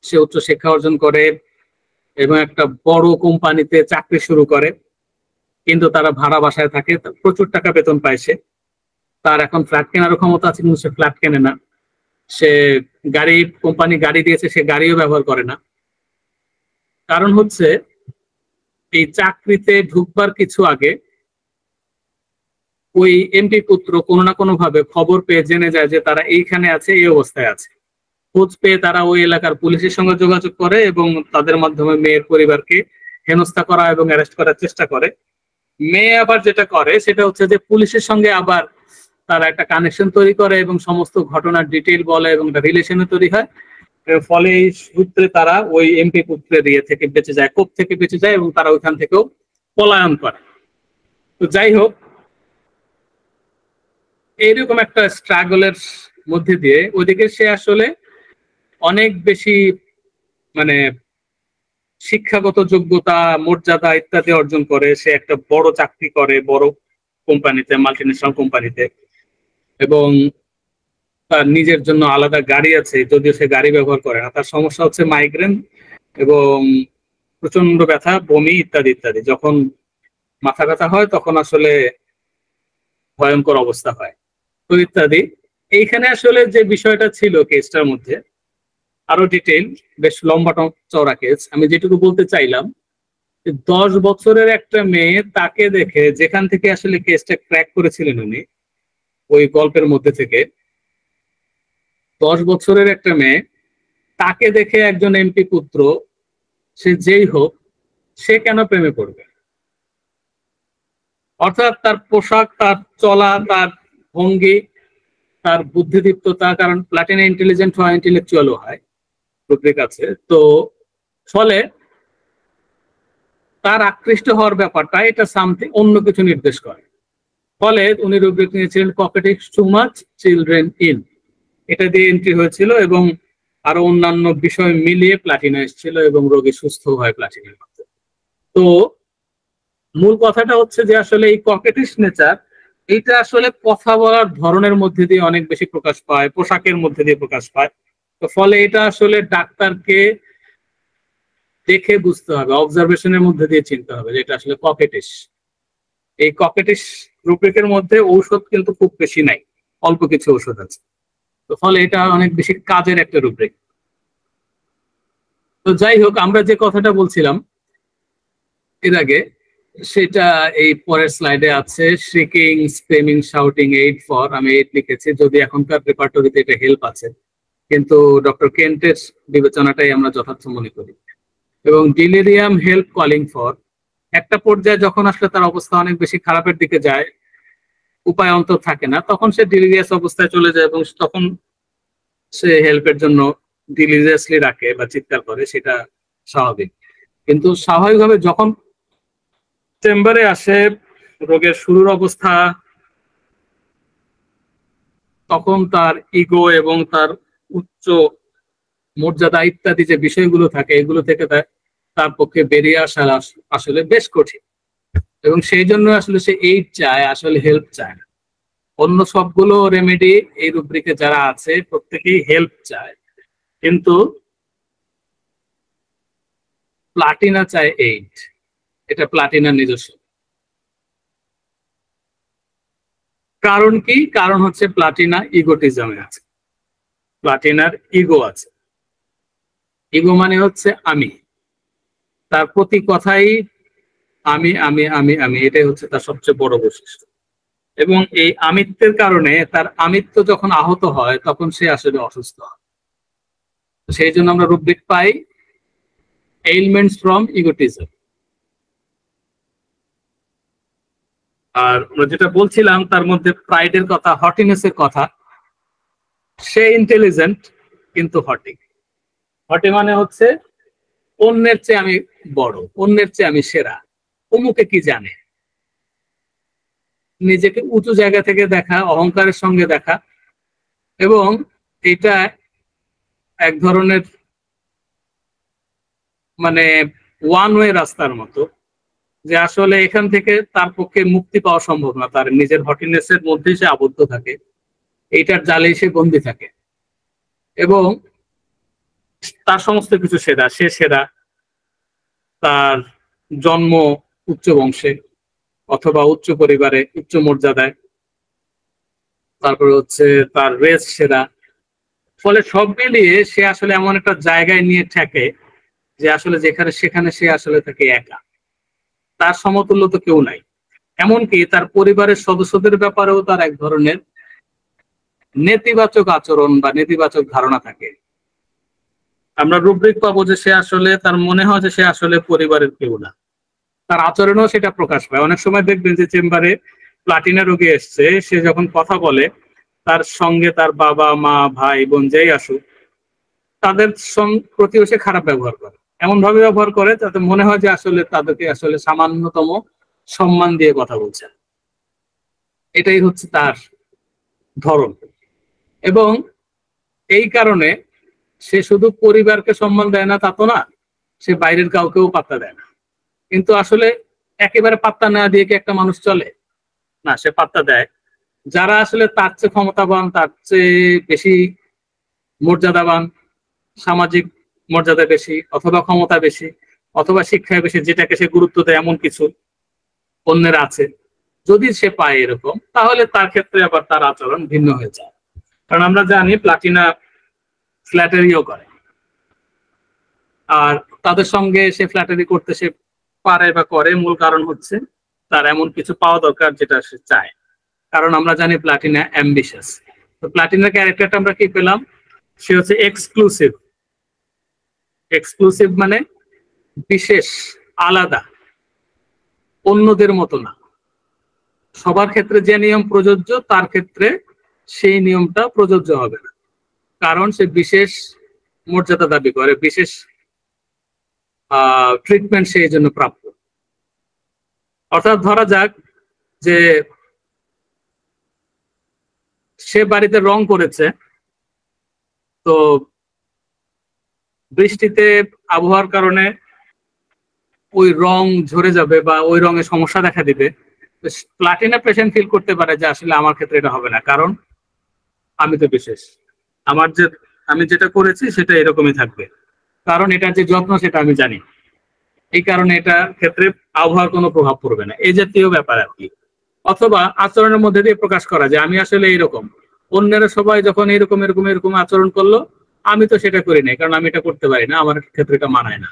সে উচ্চ শিক্ষা অর্জন করে এবং একটা বড় কোম্পানিতে চাকরি শুরু করে, কিন্তু তারা ভাড়া বাসায় থাকে, প্রচুর টাকা বেতন পায় সে। তার এখন ফ্ল্যাট কেনারও ক্ষমতা আছে, কিন্তু সে ফ্ল্যাট কেনে না। সে কোম্পানি গাড়ি দিয়েছে, সে গাড়িও ব্যবহার করে না। কারণ হচ্ছে এই চাকরিতে ঢুকবার কিছু আগে ওই এমপি পুত্র কোনো না কোনো ভাবে খবর পেয়ে জেনে যায় যে তারা এইখানে আছে, এই অবস্থায় আছে। খোঁজ পেয়ে তারা ওই এলাকার পুলিশের সঙ্গে যোগাযোগ করে এবং তাদের মাধ্যমে মেয়ের পরিবারকে হেনস্থা করা এবং অ্যারেস্ট করার চেষ্টা করে। মেয়ে আবার যেটা করে সেটা হচ্ছে যে পুলিশের সঙ্গে আবার তারা একটা কানেকশন তৈরি করে এবং সমস্ত ঘটনার ডিটেইল বলে এবং একটা রিলেশনে তৈরি হয়। ফলে এই সূত্রে তারা ওই এমপি পুত্রের থেকে বেঁচে যায়, কোপ থেকে বেঁচে যায় এবং তারা ওইখান থেকেও পলায়ন করে। তো যাই হোক, এইরকম একটা স্ট্রাগলের মধ্যে দিয়ে ওইদিকে সে আসলে অনেক বেশি মানে শিক্ষাগত যোগ্যতা, মর্যাদা ইত্যাদি অর্জন করে। সে একটা বড় চাকরি করে, বড় কোম্পানিতে, মাল্টিন্যাশনাল কোম্পানিতে, এবং তার নিজের জন্য আলাদা গাড়ি আছে, যদিও সে গাড়ি ব্যবহার করে না। তার সমস্যা হচ্ছে মাইগ্রেন এবং প্রচন্ড ব্যথা, বমি ইত্যাদি ইত্যাদি। যখন মাথা ব্যথা হয় তখন আসলে ভয়ঙ্কর অবস্থা হয়, তো ইত্যাদি। এইখানে আসলে যে বিষয়টা ছিল কেসটার মধ্যে আরো ডিটেইল, বেশ লম্বা চওড়া কেস। আমি যেটুকু বলতে চাইলাম, 10 বছরের একটা মেয়ে, তাকে দেখে, যেখান থেকে আসলে কেসটা ক্র্যাক করেছিলেন উনি ওই গল্পের মধ্যে থেকে, 10 বছরের একটা মেয়ে, তাকে দেখে একজন এমপি পুত্র, সে যেই হোক, সে কেন প্রেমে পড়বে? অর্থাৎ তার পোশাক, তার চলা, তার ভঙ্গি, তার বুদ্ধিদীপ্ততা, কারণ প্লাটিনা ইন্টেলিজেন্ট হয়, ইন্টেলেকচুয়ালও হয়, রুব্রিক আছে। তো ফলে তার আকৃষ্ট হওয়ার ব্যাপারটা, এটা সামথিং অন্য কিছু নির্দেশ করে। ফলে উনি রুব্রিক নিয়েছিলেন ককেটিক্স টু মাচ চিলড্রেন ইন, এটা দিয়ে এন্ট্রি হয়েছিল এবং আরো অন্যান্য বিষয় মিলিয়ে প্লাটিনা এসেছিল এবং রোগী সুস্থ হয় প্লাটিনার মধ্যে। তো মূল কথাটা হচ্ছে যে আসলে এই ককেটিক্স নেচার, এইটা আসলে কথা বলার ধরনের মধ্যে দিয়ে অনেক বেশি প্রকাশ পায়, পোশাকের মধ্যে দিয়ে প্রকাশ পায়। তো ফলে এটা আসলে ডাক্তারকে দেখে বুঝতে হবে, অবজারভেশনের মধ্যে দিয়ে চিনতে হবে যে এটা আসলে ককেটিস। এই ককেটিস রুব্রিকের মধ্যে ঔষধ কিন্তু খুব বেশি নাই, অল্প কিছু ঔষধ আছে। তো ফলে এটা অনেক বেশি কাজের একটা রুব্রিক। তো যাই হোক, আমরা যে কথাটা বলছিলাম এর আগে, সেটা এই পরের স্লাইডে আছে। শ্রিকিং, স্ক্রিমিং, শাউটিং, এইড ফর, আমি এইড লিখেছি, যদি এখনকার রেপার্টরিতে এটা হেল্প আছে, কিন্তু ডক্টর কেন্টের বিবেচনাটাই আমরা যথার্থ মনে করি। এবং ডিলিরিয়াম, হেল্প কলিং ফর, একটা পর্যায়ে যখন আসলে তার অবস্থা অনেক বেশি খারাপের দিকে যায়, উপায় অন্তর থাকে না, তখন সে ডিলিরিয়াস অবস্থায় চলে যায় এবং তখন সে হেল্পের জন্য ডিলিরিয়াসলি রাখে বা চিৎকার করে, সেটা স্বাভাবিক। কিন্তু স্বাভাবিকভাবে যখন চেম্বারে আসে রোগের শুরুর অবস্থা, তখন তার ইগো এবং তার উচ্চ মর্যাদা ইত্যাদি যে বিষয়গুলো থাকে, এগুলো থেকে তার পক্ষে বেরিয়ে আসা আসলে বেশ কঠিন। এবং সেই জন্য আসলে সে এইড চায়, আসলে হেল্প চায় না। অন্য সবগুলো রেমেডি এই রুব্রিকে যারা আছে প্রত্যেকেই হেল্প চায়, কিন্তু প্লাটিনা চায় এইড। এটা প্লাটিনার নিজস্ব। কারণ কি? কারণ হচ্ছে প্লাটিনা ইগোটিজমে আছে, প্লাটিনার ইগো আছে। ইগো মানে হচ্ছে আমি, তার প্রতি কথাই আমি আমি আমি আমি, এটাই হচ্ছে তার সবচেয়ে বড় বৈশিষ্ট্য। এবং এই আমিত্বের কারণে, তার আমিত্ব যখন আহত হয় তখন সে আসলে অসুস্থ হয়। সেই জন্য আমরা রুব্রিক পাই এইলমেন্টস ফ্রম ইগোটিজম। আর আমরা যেটা বলছিলাম তার মধ্যে প্রাইডের কথা, হটিনেসের কথা। সে ইন্টেলিজেন্ট কিন্তু হটি। হটি মানে হচ্ছে অন্যের চেয়ে আমি বড়, অন্যের চেয়ে আমি সেরা, অমুকে কি জানে, নিজেকে উঁচু জায়গা থেকে দেখা, অহংকারের সঙ্গে দেখা। এবং এটা এক ধরনের মানে ওয়ান ওয়ে রাস্তার মতো, যে আসলে এখান থেকে তার পক্ষে মুক্তি পাওয়া সম্ভব না। তার নিজের হটিনেসের মধ্যে সে আবদ্ধ থাকে, এইটার জালে সে বন্দী থাকে। এবং তার সমস্ত কিছু সেরা, সে সেরা, তার জন্ম উচ্চ বংশে অথবা উচ্চ পরিবারে, উচ্চ মর্যাদায়, তারপরে হচ্ছে তার রেস সেরা। ফলে সব মিলিয়ে সে আসলে এমন একটা জায়গায় নিয়ে ঠেকে যে আসলে যেখানে সেখানে সে আসলে থাকে একা, তার সমতুল্য তো কেউ নাই। এমনকি তার পরিবারের সদস্যদের ব্যাপারেও তার এক ধরনের নেতিবাচক আচরণ বা নেতিবাচক ধারণা থাকে। আমরা রুব্রিক পাবো যে সে আসলে, তার মনে হয় যে সে আসলে পরিবারের কেউ না, তার আচরণেও সেটা প্রকাশ পায়। অনেক সময় দেখবেন যে চেম্বারে প্লাটিনা রোগী এসছে, সে যখন কথা বলে তার সঙ্গে তার বাবা মা ভাই বোন যেই আসুক তাদের প্রতিও সে খারাপ ব্যবহার করে, এমন ভাবে ব্যবহার করে যাতে মনে হয় যে আসলে তাদেরকে আসলে সামান্যতম সম্মান দিয়ে কথা বলছে। এটাই হচ্ছে তার ধরন। এবং এই কারণে সে শুধু পরিবারকে সম্মান দেয় না তা তো না, সে বাইরের কাউকেও পাত্তা দেয় না। কিন্তু আসলে একেবারে পাত্তা না দিয়ে কি একটা মানুষ চলে? না, সে পাত্তা দেয়। যারা আসলে তার চেয়ে ক্ষমতাবান, তার চেয়ে বেশি মর্যাদাবান, সামাজিক মর্যাদা বেশি অথবা ক্ষমতা বেশি অথবা শিক্ষায় বেশি, যেটাকে সে গুরুত্ব দেয় এমন কিছু অন্যের আছে, যদি সে পায় এরকম, তাহলে তার ক্ষেত্রে আবার তার আচরণ ভিন্ন হয়ে যায়। কারণ আমরা জানি প্লাটিনা ফ্ল্যাটারিও করে, আর তাদের সঙ্গে সে ফ্ল্যাটারি করতে সে পারে বা করে, মূল কারণ হচ্ছে তার এমন কিছু পাওয়া দরকার যেটা সে চায়। কারণ আমরা জানি প্লাটিনা অ্যাম্বিশাস। তো প্লাটিনার ক্যারেক্টারটা আমরা কি পেলাম? সে হচ্ছে এক্সক্লুসিভ। এক্সক্লুসিভ মানে বিশেষ, আলাদা, অন্যদের মতো না। সবার ক্ষেত্রে যে নিয়ম প্রযোজ্য তার ক্ষেত্রে সেই নিয়মটা প্রযোজ্য হবে না, কারণ সে বিশেষ মর্যাদা দাবি করে, বিশেষ ট্রিটমেন্ট সেই জন্য প্রাপ্য। অর্থাৎ ধরা যাক যে সে বাড়িতে রং করেছে, তো বৃষ্টিতে আবহাওয়ার কারণে ওই রং ঝরে যাবে বা ওই রঙে সমস্যা দেখা দিবে। প্লাটিনা পেশেন্ট ফিল করতে পারে যে আসলে আমার ক্ষেত্রে এটা হবে না, কারণ আমি তো বিশেষ, আমি যেটা করেছি সেটা এরকমই থাকবে, কারণ এটার যে যত্ন সেটা আমি জানি, এই কারণে এটার ক্ষেত্রে আবহাওয়ার কোনো প্রভাব পড়বে না, এই জাতীয় ব্যাপার আর কি। অথবা আচরণের মধ্যে দিয়ে প্রকাশ করা যে আমি আসলে এইরকম, অন্যরা সবাই যখন এরকম এরকম এরকম আচরণ করলো আমি তো সেটা করি নাই, কারণ আমি এটা করতে পারি না, আমার ক্ষেত্রে এটা মানায় না,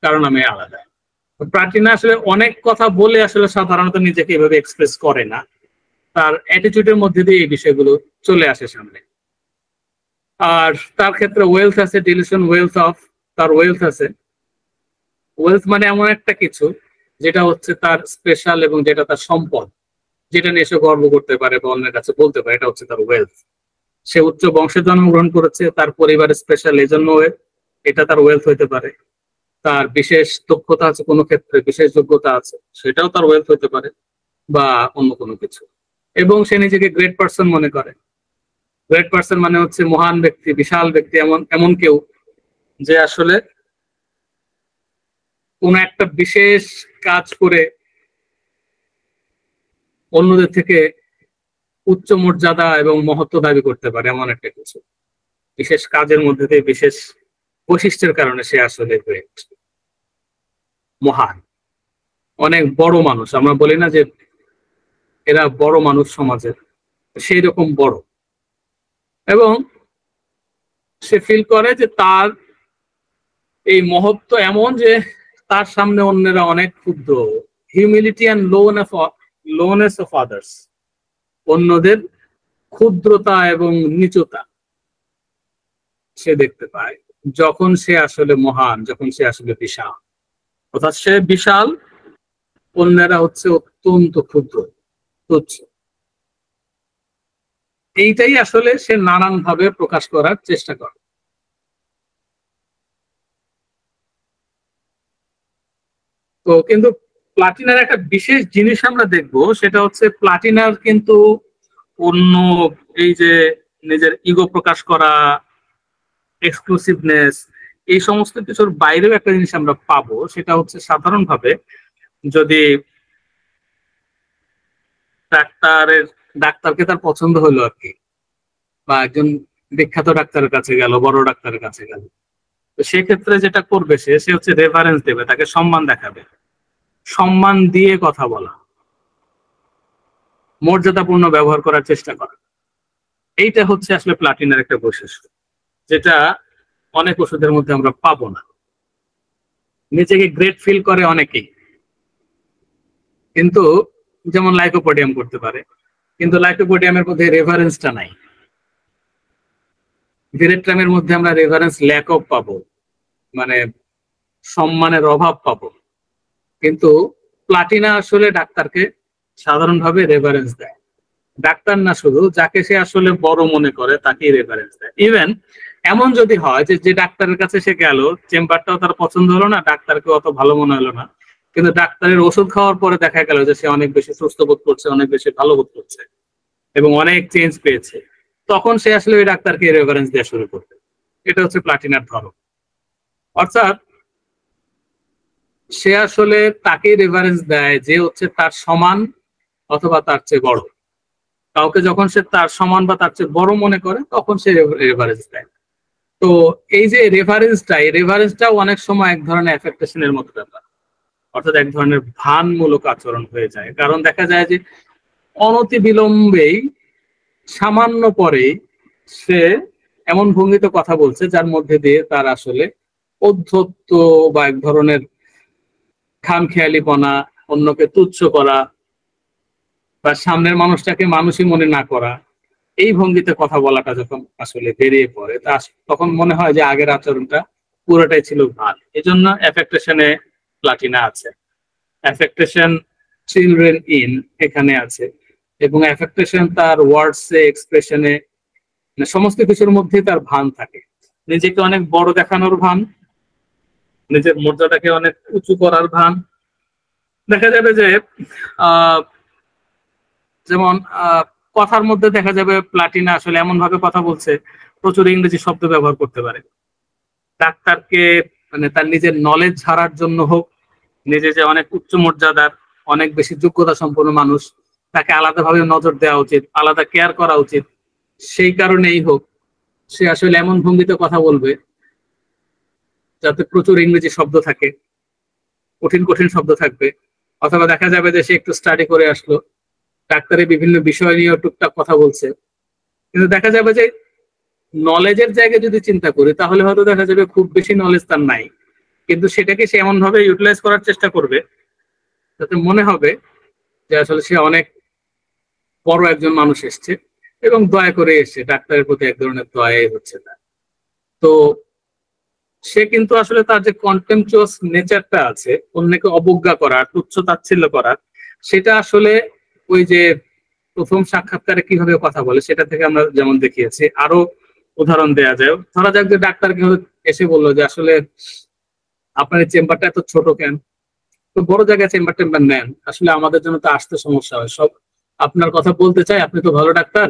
কারণ আমি আলাদা। প্লাটিনা আসলে অনেক কথা বলে আসলে সাধারণত নিজেকে এভাবে এক্সপ্রেস করে না, তার অ্যাটিটিউডের মধ্যে দিয়ে এই বিষয়গুলো চলে আসে সামনে। আর তার ক্ষেত্রে ওয়েলথ আছে, ডিলিউশন ওয়েলথ অফ, তার ওয়েলথ আছে। ওয়েলথ মানে এমন একটা কিছু যেটা হচ্ছে তার স্পেশাল এবং যেটা তার সম্পদ, যেটা নিয়ে সে গর্ব করতে পারে বা অন্যের কাছে বলতে পারে, এটা হচ্ছে তার ওয়েলথ। সে উচ্চ বংশে জন্মগ্রহণ করেছে, তার পরিবারের স্পেশাল, এই জন্য এটা তার ওয়েলথ হতে পারে। তার বিশেষ দক্ষতা আছে, কোনো ক্ষেত্রে বিশেষ যোগ্যতা আছে, সেটাও তার ওয়েলথ হতে পারে, বা অন্য কোনো কিছু। এবং সে নিজেকে গ্রেট পার্সন মনে করে। গ্রেট পার্সন মানে হচ্ছে মহান ব্যক্তি, বিশাল ব্যক্তি, এমন কেউ যে আসলে কোন একটা বিশেষ কাজ করে অন্যদের থেকে উচ্চ মর্যাদা এবং মহত্ব দাবি করতে পারে, এমন একটা কিছু। বিশেষ কাজের মধ্যে দিয়ে বিশেষ বৈশিষ্ট্যের কারণে সে আসলে গ্রেট, মহান, অনেক বড় মানুষ। আমরা বলি না যে এরা বড় মানুষ সমাজের, সেই রকম বড়। এবং সে ফিল করে যে তার এই মহত্ব এমন যে তার সামনে অন্যেরা অনেক ক্ষুদ্র। হিউমিলিটি অ্যান্ড লোনেস অফ আদার্স, অন্যদের ক্ষুদ্রতা এবং নিচুতা সে দেখতে পায় যখন সে আসলে মহান, যখন সে আসলে বিশাল। অর্থাৎ সে বিশাল, অন্যেরা হচ্ছে অত্যন্ত ক্ষুদ্র, তুচ্ছ। এইটাই আসলে সে নানান ভাবে প্রকাশ করার চেষ্টা করে। তো কিন্তু প্লাটিনার একটা বিশেষ জিনিস আমরা দেখব, সেটা হচ্ছে প্লাটিনার কিন্তু অন্য এই যে নিজের ইগো প্রকাশ করা, এক্সক্লুসিভনেস, এই সমস্ত কিছুর বাইরেও একটা জিনিস আমরা পাবো। সেটা হচ্ছে সাধারণভাবে যদি ডাক্তারকে তার পছন্দ হলো আর কি, বা একজন বিখ্যাত ডাক্তারের কাছে গেল, বড় ডাক্তারের কাছে গেল, তো সেক্ষেত্রে যেটা করবে সে হচ্ছে রেফারেন্স দেবে, তাকে সম্মান দেখাবে, সম্মান দিয়ে কথা বলা, মর্যাদাপূর্ণ ব্যবহার করার চেষ্টা করা, এইটা হচ্ছে আসলে প্লাটিনার একটা বৈশিষ্ট্য, যেটা অনেক ওষুধের মধ্যে আমরা পাবো না। নিজেকে গ্রেট ফিল করে অনেকেই, কিন্তু যেমন লাইকোপোডিয়াম করতে পারে, কিন্তু লাইকোপোডিয়ামের মধ্যে রেফারেন্সটা নাই। ভিরেট্রামের মধ্যে আমরা রেফারেন্স ল্যাক অফ পাবো, মানে সম্মানের অভাব পাবো, কিন্তু প্লাটিনা আসলে ডাক্তারকে সাধারণভাবে রেফারেন্স দেয়। ডাক্তার না, শুধু যাকে সে আসলে বড় মনে করে তাকেই রেফারেন্স দেয়। ইভেন এমন যদি হয় যে ডাক্তারের কাছে সে গেল, চেম্বারটাও তার পছন্দ হলো না, ডাক্তারকে অত ভালো মনে হলো না, কিন্তু ডাক্তারের ওষুধ খাওয়ার পরে দেখা গেল যে সে অনেক বেশি সুস্থ বোধ করছে, অনেক বেশি ভালো বোধ করছে এবং অনেক চেঞ্জ পেয়েছে, তখন সে আসলে ওই ডাক্তারকে রেফারেন্স দেওয়া শুরু করবে। এটা হচ্ছে প্লাটিনার ধরন। অর্থাৎ সে আসলে তাকেই রেফারেন্স দেয় যে হচ্ছে তার সমান অথবা তার চেয়ে বড়। কাউকে যখন সে তার সমান বা তার চেয়ে বড় মনে করে তখন সে রেফারেন্স দেয়। তো এই যে রেফারেন্সটাও অনেক সময় এক ধরনের অ্যাফেক্টেশনের মতো ব্যাপার, অর্থাৎ এক ধরনের ভানমূলক আচরণ হয়ে যায়। কারণ দেখা যায় যে অনতি বিলম্বেই, সামান্য পরেই সে এমন ভঙ্গিতে কথা বলছে যার মধ্যে দিয়ে তার আসলে অধ্যত্ত বা এক ধরনের খামখেয়ালিপনা, অন্যকে তুচ্ছ করা বা সামনের মানুষটাকে মানুষই মনে না করা, এই ভঙ্গিতে কথা বলাটা যখন আসলে বেরিয়ে পড়ে, তখন মনে হয় যে আগের আচরণটা পুরোটাই ছিল ভাল। এই জন্য অ্যাফেক্টেশনে প্লাটিনা আছে, অ্যাফেক্টেশন চিলড্রেন ইন এখানে আছে, এবং অ্যাফেক্টেশন তার ওয়ার্ডসে, এক্সপ্রেশনে, সমস্ত কিছুর মধ্যে তার ভান থাকে। নিজেকে অনেক বড় দেখানোর ভান, নিজের মর্যাদাকে অনেক উঁচু করার ভান। দেখা যাবে যে যেমন কথার মধ্যে দেখা যাবে প্লাটিনা আসলে এমন ভাবে কথা বলছে, প্রচুর ইংরেজি শব্দ ব্যবহার করতে পারে। ডাক্তারকে মানে তার নিজের নলেজ ছাড়ার জন্য হোক, নিজে যে অনেক উচ্চ মর্যাদার, অনেক বেশি যোগ্যতা সম্পন্ন মানুষ, তাকে আলাদাভাবে নজর দেওয়া উচিত, আলাদা কেয়ার করা উচিত, সেই কারণেই হোক সে আসলে এমন ভঙ্গিতে কথা বলবে যাতে প্রচুর ইংরেজি শব্দ থাকে, কঠিন কঠিন শব্দ থাকবে। অথবা দেখা যাবে যে সে একটু স্টাডি করে আসলো, ডাক্তারের বিভিন্ন বিষয় নিয়ে টুকটাক কথা বলছে, কিন্তু দেখা যাবে যে নলেজের জায়গায় যদি চিন্তা করি তাহলে হয়তো দেখা যাবে খুব বেশি নলেজ তার নাই, কিন্তু সেটাকে সে এমন ভাবে ইউটিলাইজ করার চেষ্টা করবে যাতে মনে হবে যে আসলে সে অনেক বড় একজন মানুষ এসছে এবং দয়া করে এসছে, ডাক্তারের প্রতি এক ধরনের দয়াই হচ্ছে না। তো সে কিন্তু আসলে তার যে কন্টেম্পচুয়াস নেচারটা আছে, অন্যকে অবজ্ঞা করার, তুচ্ছ তাচ্ছিল্য করার, সেটা আসলে ওই যে প্রথম সাক্ষাৎকারে কিভাবে কথা বলে সেটা থেকে আমরা যেমন দেখিয়েছি। আরো উদাহরণ দেয়া যায়, ধরা যাক যে ডাক্তার এসে বললো যে আসলে আপনার এই চেম্বারটা এত ছোট কেন, তো বড় জায়গায় চেম্বার টেম্বার নেন, আসলে আমাদের জন্য তো আসতে সমস্যা হয়, সব আপনার কথা বলতে চাই, আপনি তো ভালো ডাক্তার,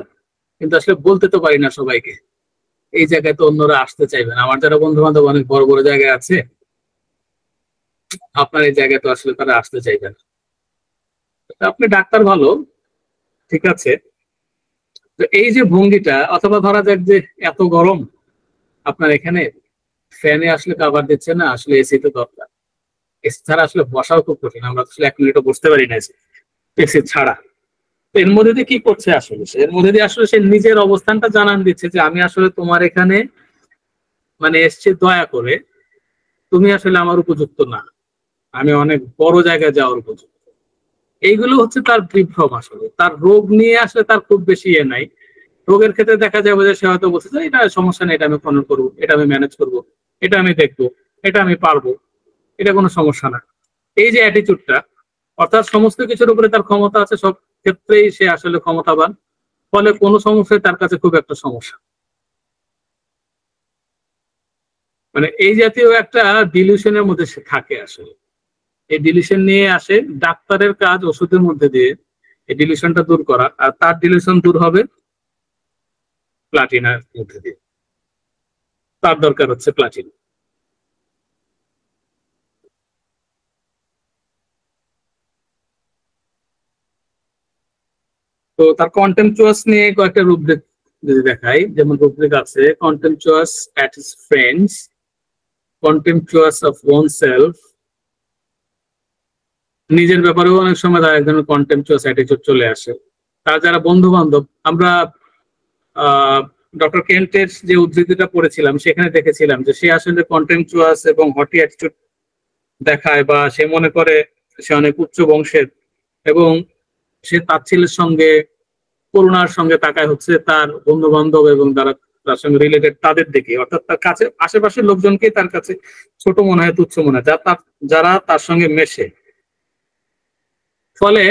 কিন্তু আসলে বলতে তো পারি না সবাইকে, এই জায়গায় তো অন্যরা আসতে চাইবেন, আমার যারা বন্ধু বান্ধব অনেক বড় বড় জায়গায় আছে, আপনার এই জায়গায় তো আসলে তারা আসতে চাইবেন। আপনি ডাক্তার ভালো, ঠিক আছে, তো এই যে ভঙ্গিটা, অথবা ধরা যাক যে এত গরম আপনার এখানে, ফ্যানে আসলে কাভার দিচ্ছে না, আসলে এসি তো দরকার, এসি ছাড়া আসলে বসাও খুব কঠিন, আমরা আসলে 1 মিনিটও বসতে পারি না এসি ছাড়া। তো এর মধ্যে দিয়ে কি করছে আসলে এর মধ্যে দিয়ে আসলে সে নিজের অবস্থানটা জানান দিচ্ছে যে আমি আসলে তোমার এখানে মানে এসছি দয়া করে, তুমি আসলে আমার উপযুক্ত না, আমি অনেক বড় জায়গায় যাওয়ার উপযুক্ত। এইগুলো হচ্ছে তার বিভ্রম। আসলে তার রোগ নিয়ে আসলে তার খুব বেশি নাই। রোগের ক্ষেত্রে দেখা যাবে যে সে হয়তো বলছে যে এটা সমস্যা নেই, এটা আমি খনন করবো, এটা আমি ম্যানেজ করবো, এটা আমি দেখবো, এটা আমি পারবো, এটা কোনো সমস্যা না। এই যে অ্যাটিটিউডটা, অর্থাৎ সমস্ত কিছুর উপরে তার ক্ষমতা আছে, সব ক্ষেত্রেই সে আসলে ক্ষমতাবান, ফলে কোনো সমস্যায় তার কাছে খুব একটা সমস্যা, মানে এই জাতীয় একটা ডিলিউশনের মধ্যে সে থাকে। আসলে এই ডিলিউশন নিয়ে আসে, ডাক্তারের কাজ ওষুধের মধ্যে দিয়ে এই ডিলিউশনটা দূর করা, আর তার ডিলিউশন দূর হবে প্লাটিনার মধ্যে দিয়ে, তার দরকার হচ্ছে প্লাটিনা। তো তার কন্টেম্পচুয়াস নিয়ে কয়েকটা রূপরেখ যদি দেখাই, যেমন রূপরেখ আছে contemptuous at his friends, contemptuous of on self, নিজের ব্যাপারেও অনেক সময় তার এক ধরনের কন্টেম্পচুয়াস অ্যাটিটিউড চলে আসে, তার যারা বন্ধু বান্ধব, আমরা ডক্টর কেন্টের যে উদ্ধৃতিটা পড়েছিলাম সেখানে দেখেছিলাম যে সে আসলে কন্টেম্পচুয়াস এবং হটি অ্যাটিটিউড দেখায়, বা সে মনে করে সে অনেক উচ্চ বংশের, এবং সে তাচ্ছিল্যের সঙ্গে করুণার সঙ্গে তাকায় হচ্ছে তার বন্ধু বান্ধব এবং যারা তার সঙ্গে রিলেটেড তাদের দিকে, অর্থাৎ তার কাছে আশেপাশের লোকজনকে তার কাছে ছোট মনে হয়, তুচ্ছ মনে হয়, যারা তার সঙ্গে মেশে। ফলে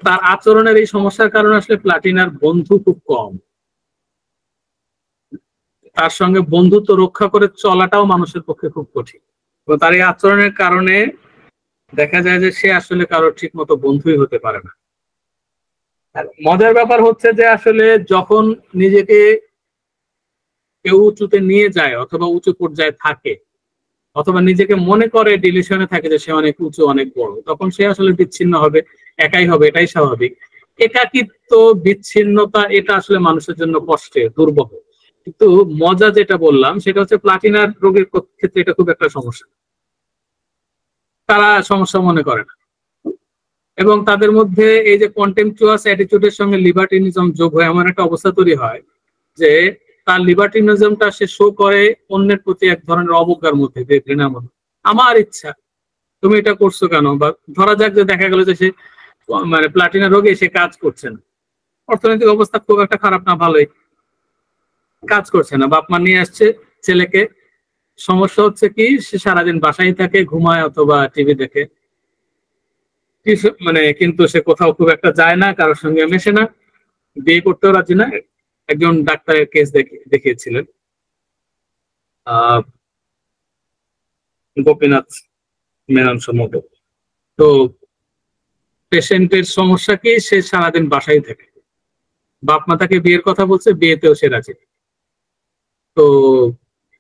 তার আচরণের এই সমস্যার কারণে আসলে প্লাটিনার বন্ধু খুব কম। তার সঙ্গে বন্ধুত্ব রক্ষা করে চলাটাও মানুষের পক্ষে খুব কঠিন, এবং তার এই আচরণের কারণে দেখা যায় যে সে আসলে কারোর ঠিক মতো বন্ধুই হতে পারে না। আর মজার ব্যাপার হচ্ছে যে আসলে যখন নিজেকে কেউ উঁচুতে নিয়ে যায় অথবা উঁচু পর্যায়ে থাকে অথবা নিজেকে মনে করে ডিলিশনে থাকে যে সে অনেক উঁচু অনেক বড়, তখন সে আসলে বিচ্ছিন্ন হবে, একাই হবে, এটাই স্বাভাবিক। একাকিত্ব, বিচ্ছিন্নতা এটা আসলে মানুষের জন্য কষ্টের, দুর্বহ। কিন্তু মজা যেটা বললাম সেটা হচ্ছে প্লাটিনার রোগের ক্ষেত্রে এটা খুব একটা সমস্যা, তারা সমস্যা মনে করে না। এবং তাদের মধ্যে এই যে কন্টেম্পচুয়াস অ্যাটিটিউডের সঙ্গে লিবার্টিনিজম যোগ হয়ে এমন একটা অবস্থা তৈরি হয় যে তার লিবার্টিনিজমটা সে শো করে অন্যের প্রতি এক ধরনের অবজ্ঞার মধ্যে, ঘৃণার মধ্যে। আমার ইচ্ছা, তুমি এটা করছো কেন? বা ধরা যাক যে দেখা গেল যে সে মানে প্লাটিনা রোগে সে কাজ করছে না, অর্থনৈতিক অবস্থা খুব একটা খারাপ না, ভালোই, কাজ করছে না, বাপ মা নিয়ে আসছে ছেলেকে। সমস্যা হচ্ছে কি, সে সারাদিন বাসায় থাকে, ঘুমায় অথবা টিভি দেখে, মানে কিন্তু সে কোথাও খুব একটা যায় না, কারোর সঙ্গে মেশে না, বিয়ে করতেও রাজি না। একজন ডাক্তারের কেস দেখিয়েছিলেন, গোপীনাথ মেনন সম্ভবত। তো পেশেন্টের সমস্যা কি, সে সারাদিন বাসায় থাকে, বাপ মা তাকে বিয়ের কথা বলছে, বিয়েতেও সে রাজি। তো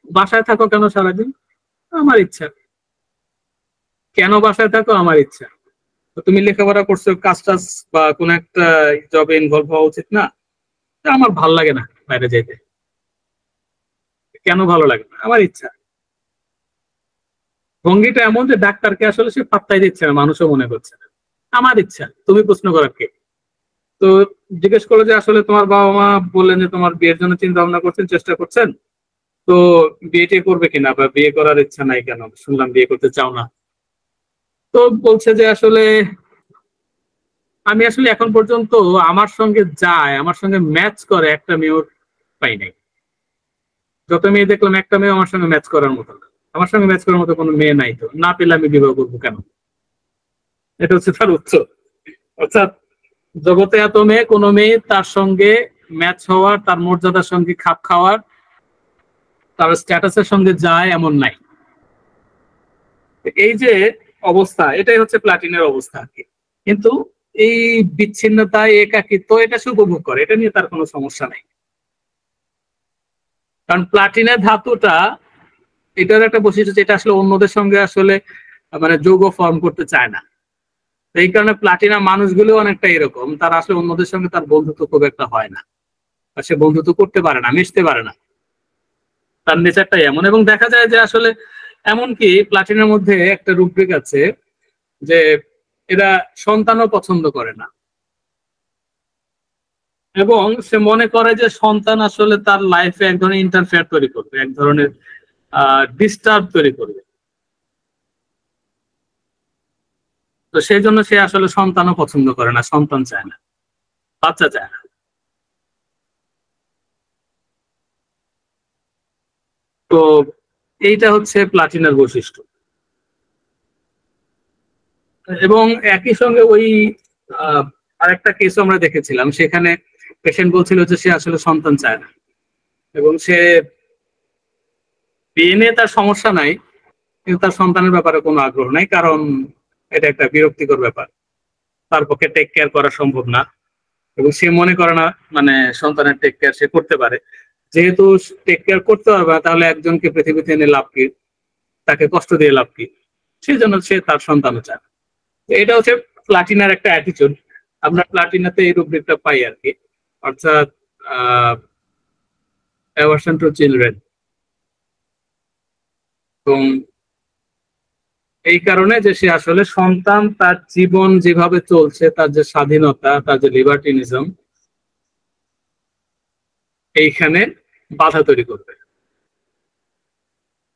বাসায় থাকো কেন সারাদিন? আমার ইচ্ছা। কেন বাসায় থাকো? আমার ইচ্ছা। তো তুমি লেখাপড়া করছো, কাজ টাজ বা কোন একটা জবে ইনভলভ হওয়া উচিত না? আমার ভাল লাগে না বাইরে যাইতে। কেন ভালো লাগে না? আমার ইচ্ছা। ভঙ্গিটা এমন যে ডাক্তারকে আসলে সে পাত্তাই দিচ্ছে না, মানুষও মনে করছে না। আমার ইচ্ছা, তুমি প্রশ্ন করার কে? তো জিজ্ঞেস করলো যে আসলে তোমার বাবা মা বললেন যে তোমার বিয়ের জন্য চিন্তা ভাবনা করছেন, চেষ্টা করছেন, তো বিয়ে করবে কিনা বা বিয়ে করার ইচ্ছা নাই কেন? শুনলাম বিয়ে করতে চাও না। তো বলছে যে আসলে আমি আসলে এখন পর্যন্ত আমার সঙ্গে যায়, আমার সঙ্গে ম্যাচ করে একটা মেয়েও পাই নাই। যত মেয়ে দেখলাম একটা মেয়ে আমার সঙ্গে ম্যাচ করার মতো না। আমার সঙ্গে ম্যাচ করার মতো কোনো মেয়ে নাই, তো না পেলে আমি বিবাহ করবো কেন? এটা হচ্ছে তার উত্তর। অর্থাৎ জগতে এত মেয়ে, কোনো মেয়ে তার সঙ্গে ম্যাচ হওয়ার, তার মর্যাদার সঙ্গে খাপ খাওয়ার, তার স্ট্যাটাসের সঙ্গে যায় এমন নাই। এই যে অবস্থা, এটাই হচ্ছে প্লাটিনের অবস্থা আর কি। কিন্তু এই বিচ্ছিন্নতা, একাকিত্ব, এটা সে উপভোগ করে, এটা নিয়ে তার কোনো সমস্যা নাই। কারণ প্লাটিনের ধাতুটা, এটার একটা বৈশিষ্ট্য, যেটা আসলে অন্যদের সঙ্গে আসলে মানে যৌগ ফর্ম করতে চায় না। এই কারণে প্লাটিনা মানুষগুলো অনেকটা এরকম, তারা আসলে অন্যদের সঙ্গে তার বন্ধুত্ব খুব একটা হয় না, আর সে বন্ধুত্ব করতে পারে না, মিশতে পারে না, তার নেচারটাই এমন। এবং দেখা যায় যে আসলে এমনকি প্লাটিনার মধ্যে একটা রুব্রিক আছে যে এরা সন্তানও পছন্দ করে না, এবং সে মনে করে যে সন্তান আসলে তার লাইফে এক ধরনের ইন্টারফেয়ার তৈরি করবে, এক ধরনের ডিস্টার্ব তৈরি করবে। তো সেই জন্য সে আসলে সন্তানও পছন্দ করে না, সন্তান চায় না, বাচ্চা চায় না। তো এইটা হচ্ছে প্লাটিনার বৈশিষ্ট্য। এবং একই সঙ্গে ওই আরেকটা কেসও আমরা দেখেছিলাম, সেখানে পেশেন্ট বলছিল যে সে আসলে সন্তান চায় না, এবং সে বিয়ে নিয়ে তার সমস্যা নাই, কিন্তু তার সন্তানের ব্যাপারে কোনো আগ্রহ নাই, কারণ এটা একটা বিরক্তিকর ব্যাপার, তার পক্ষে টেক কেয়ার করা সম্ভব না, এবং সে মনে করে না মানে সন্তানের টেক কেয়ার সে করতে পারে। যেহেতু টেক কেয়ার করতে পারবে না, তাহলে একজনকে পৃথিবীতে এনে লাভ কি, তাকে কষ্ট দিয়ে লাভ কি? সেই জন্য সে তার সন্তানও চায়। এটা হচ্ছে প্লাটিনার একটা অ্যাটিটিউড। আমরা প্লাটিনাতে এই রুব্রিকটা পাই আর কি, অর্থাৎ অ্যাভারশন টু চিলড্রেন। এবং এই কারণে যে সে আসলে সন্তান, তার জীবন যেভাবে চলছে, তার যে স্বাধীনতা, তার যে লিবার্টিনিজম, এইখানে বাধা তৈরি করবে,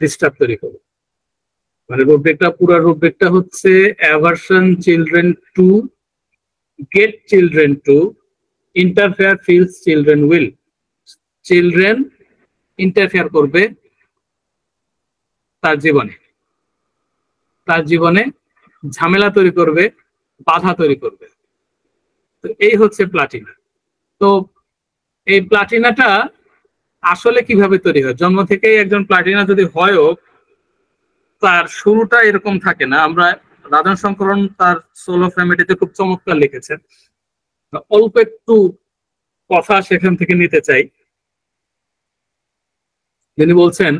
ডিস্টার্ব তৈরি করবে। মানে পুরো রুব্রিকটা হচ্ছে aversion children to, gate children to, interfere feels children will. Children interfere করবে তার জীবনে ঝামেলা তৈরি করবে, বাধা তৈরি করবে। তো এই হচ্ছে প্লাটিনা। তো এই প্লাটিনাটা আসলে কিভাবে তৈরি হয়? জন্ম থেকেই একজন প্লাটিনা যদি হয়ও, তার শুরুটা এরকম থাকে না। আমরা রাজন শঙ্করন তার সোল অফ রেমেডিতে খুব চমৎকার লিখেছেন, অল্প একটু কথা সেখান থেকে নিতে চাই। তিনি বলছেন,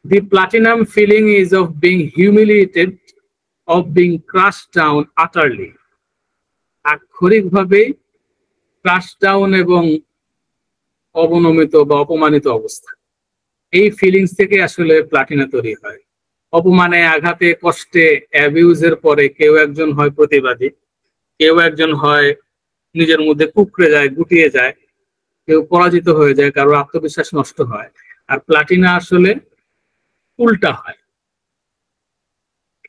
the platinum feeling is of being humiliated, of being crushed down utterly. আক্ষরিকভাবে ক্রাশ ডাউন এবং অবনমিত বা অপমানিত অবস্থা, এই ফিলিংস থেকে আসলে প্লাটিনা তৈরি হয়। অপমানে, আঘাতে, কষ্টে, অ্যাবিউজের পরে কেউ একজন হয় প্রতিবাদী, কেউ একজন হয় নিজের মধ্যে কুকড়ে যায়, গুটিয়ে যায়, কেউ পরাজিত হয়ে যায়, কারো আত্মবিশ্বাস নষ্ট হয়। আর প্লাটিনা আসলে উল্টা হয়।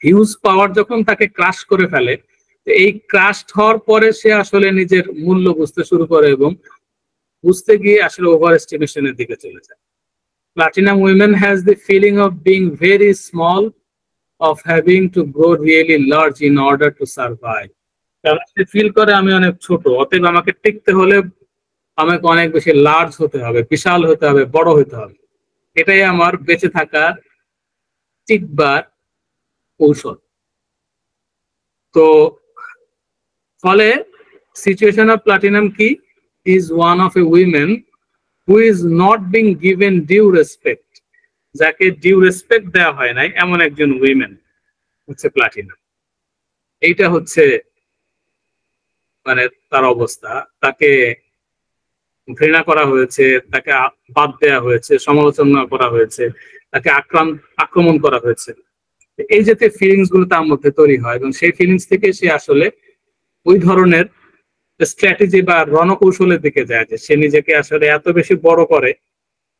হিউজ পাওয়ার যখন তাকে ক্রাশ করে ফেলে, এই ক্রাশ হওয়ার পরে সে আসলে নিজের মূল্য বুঝতে শুরু করে এবং বুঝতে গিয়ে আসলে ওভার এস্টিমেশনের দিকে চলে যায়। Platinum women has the feeling of being very small, of having to grow really large in order to survive. সে ফিল করে আমি অনেক ছোট, অতএব আমাকে টিকতে হলে আমাকে অনেক বেশি লার্জ হতে হবে, বিশাল হতে হবে, বড় হতে হবে। এটাই আমার বেঁচে থাকার টিকবার কৌশল। তো ফলে সিচুয়েশন অফ প্লাটিনাম কি? Is one of a women who is not being given due respect. যাকে ডিউ রেসপেক্ট দেওয়া হয় নাই, এমন একজন উইমেন হচ্ছে প্লাটিনাম। এইটা হচ্ছে মানে তার অবস্থা। তাকে ঘৃণা করা হয়েছে, তাকে বাদ দেওয়া হয়েছে, সমালোচনা করা হয়েছে, তাকে আক্রমণ করা হয়েছে। এই জাতীয় ফিলিংস গুলো তার মধ্যে তৈরি হয় এবং সেই ফিলিংস থেকে সে আসলে ওই ধরনের স্ট্র্যাটেজি বা রণকৌশলের দিকে যায়, যে সে নিজেকে আসলে এত বেশি বড় করে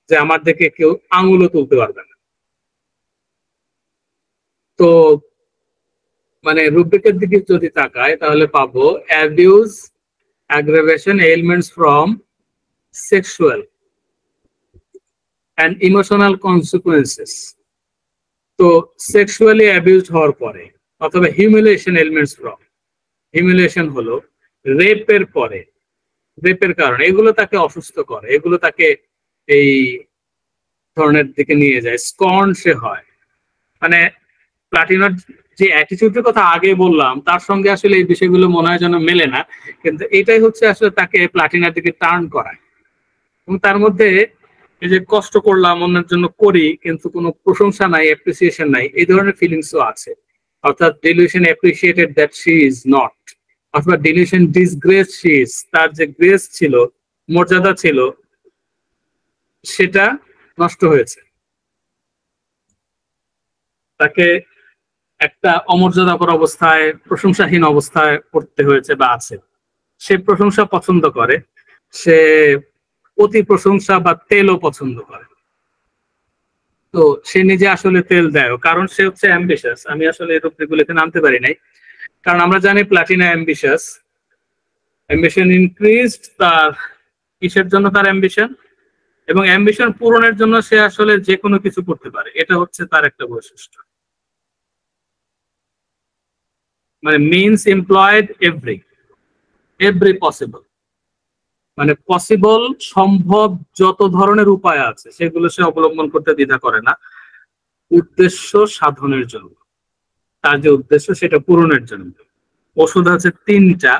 যে আমার দিকে কেউ আঙুলও তুলতে পারবে না। তো মানে রুব্রিকের দিকে যদি তাকায় তাহলে পাবো abuse, aggravation, ailments from sexual and emotional consequences. তো সেক্সুয়ালি অ্যাবিউজড হওয়ার পরে, অথবা হিউমিলিয়েশন, এলিমেন্টস ফ্রম, হিউমিলিয়েশন হলো রেপের পরে, রেপের কারণে, এগুলো তাকে অসুস্থ করে, এগুলো তাকে এই ধরনের দিকে নিয়ে যায়। স্কর্ন সে হয়, মানে প্লাটিনার যে অ্যাটিটিউডের কথা আগে বললাম তার সঙ্গে আসলে এই বিষয়গুলো মনে হয় যেন মেলে না, কিন্তু এটাই হচ্ছে আসলে তাকে প্লাটিনার দিকে টার্ন করায়। এবং তার মধ্যে এই যে কষ্ট করলাম, অন্যের জন্য করি, কিন্তু কোনো প্রশংসা নাই, অ্যাপ্রিসিয়েশন নাই, এই ধরনের ফিলিংসও আছে। অর্থাৎ dilution appreciated that she is not, অথবা ডিলিউশন ডিসগ্রেস শি ইজ, তার যে গ্রেস ছিল, মর্যাদা ছিল, সেটা নষ্ট হয়েছে। তাকে একটা অমর্যাদাকর অবস্থায়, প্রশংসাহীন অবস্থায় পড়তে হয়েছে বা আছে। সে প্রশংসা পছন্দ করে, সে অতি প্রশংসা বা তেলও পছন্দ করে। তো সে নিজে আসলে তেল দেয়, কারণ সে হচ্ছে অ্যাম্বিশাস। আমি আসলে এই রূপগুলো এখানে আনতে পারি নাই, কারণ আমরা জানি প্লাটিনা অ্যাম্বিশাস। অ্যাম্বিশন ইনক্রিজড তার কিসের জন্য? তার অ্যাম্বিশন, এবং অ্যাম্বিশন পূরণের জন্য সে আসলে যে কোনো কিছু করতে পারে। এটা হচ্ছে তার একটা বৈশিষ্ট্য। মানে মিনস এমপ্লয়েড এভরি পসিবল, মানে পসিবল, সম্ভব যত ধরনের উপায় আছে সেগুলো সে অবলম্বন করতে দ্বিধা করে না, উদ্দেশ্য সাধনের জন্য। তার যে উদ্দেশ্য সেটা পূরণের জন্য। ওষুধ আছে 3টা,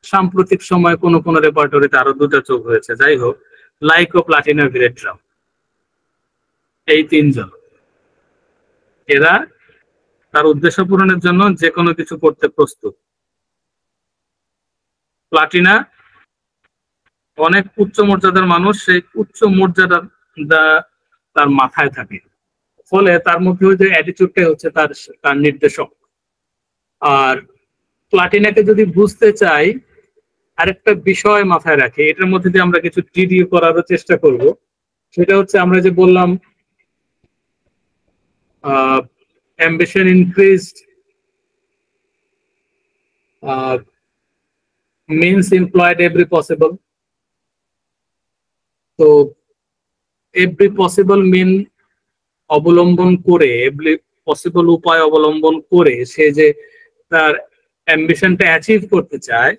সাম্প্রতিক সময় কোন কোন রেপার্টরিতে আরো 2টা যোগ হয়েছে। যাই হোক, লাইকো, প্লাটিনা, ভিরেট্রাম, এই 3 জন, এরা তার উদ্দেশ্য পূরণের জন্য যে কোনো কিছু করতে প্রস্তুত। প্লাটিনা অনেক উচ্চ মর্যাদার মানুষ, সেই উচ্চ মর্যাদা তার মাথায় থাকে, ফলে তার মধ্যে ওই যে অ্যাটিটিউডটাই হচ্ছে তার নির্দেশক। আর প্লাটিনাকে যদি বুঝতে চাই আরেকটা বিষয় মাথায় রাখি, এটার মধ্যে দিয়ে আমরা কিছু ডিডিও করারও চেষ্টা করব। সেটা হচ্ছে আমরা যে বললাম ambition increased, means employed every possible. তো every possible mean অবলম্বন করে, every possible উপায় অবলম্বন করে সে যে তার অ্যাম্বিশনটা অ্যাচিভ করতে চায়,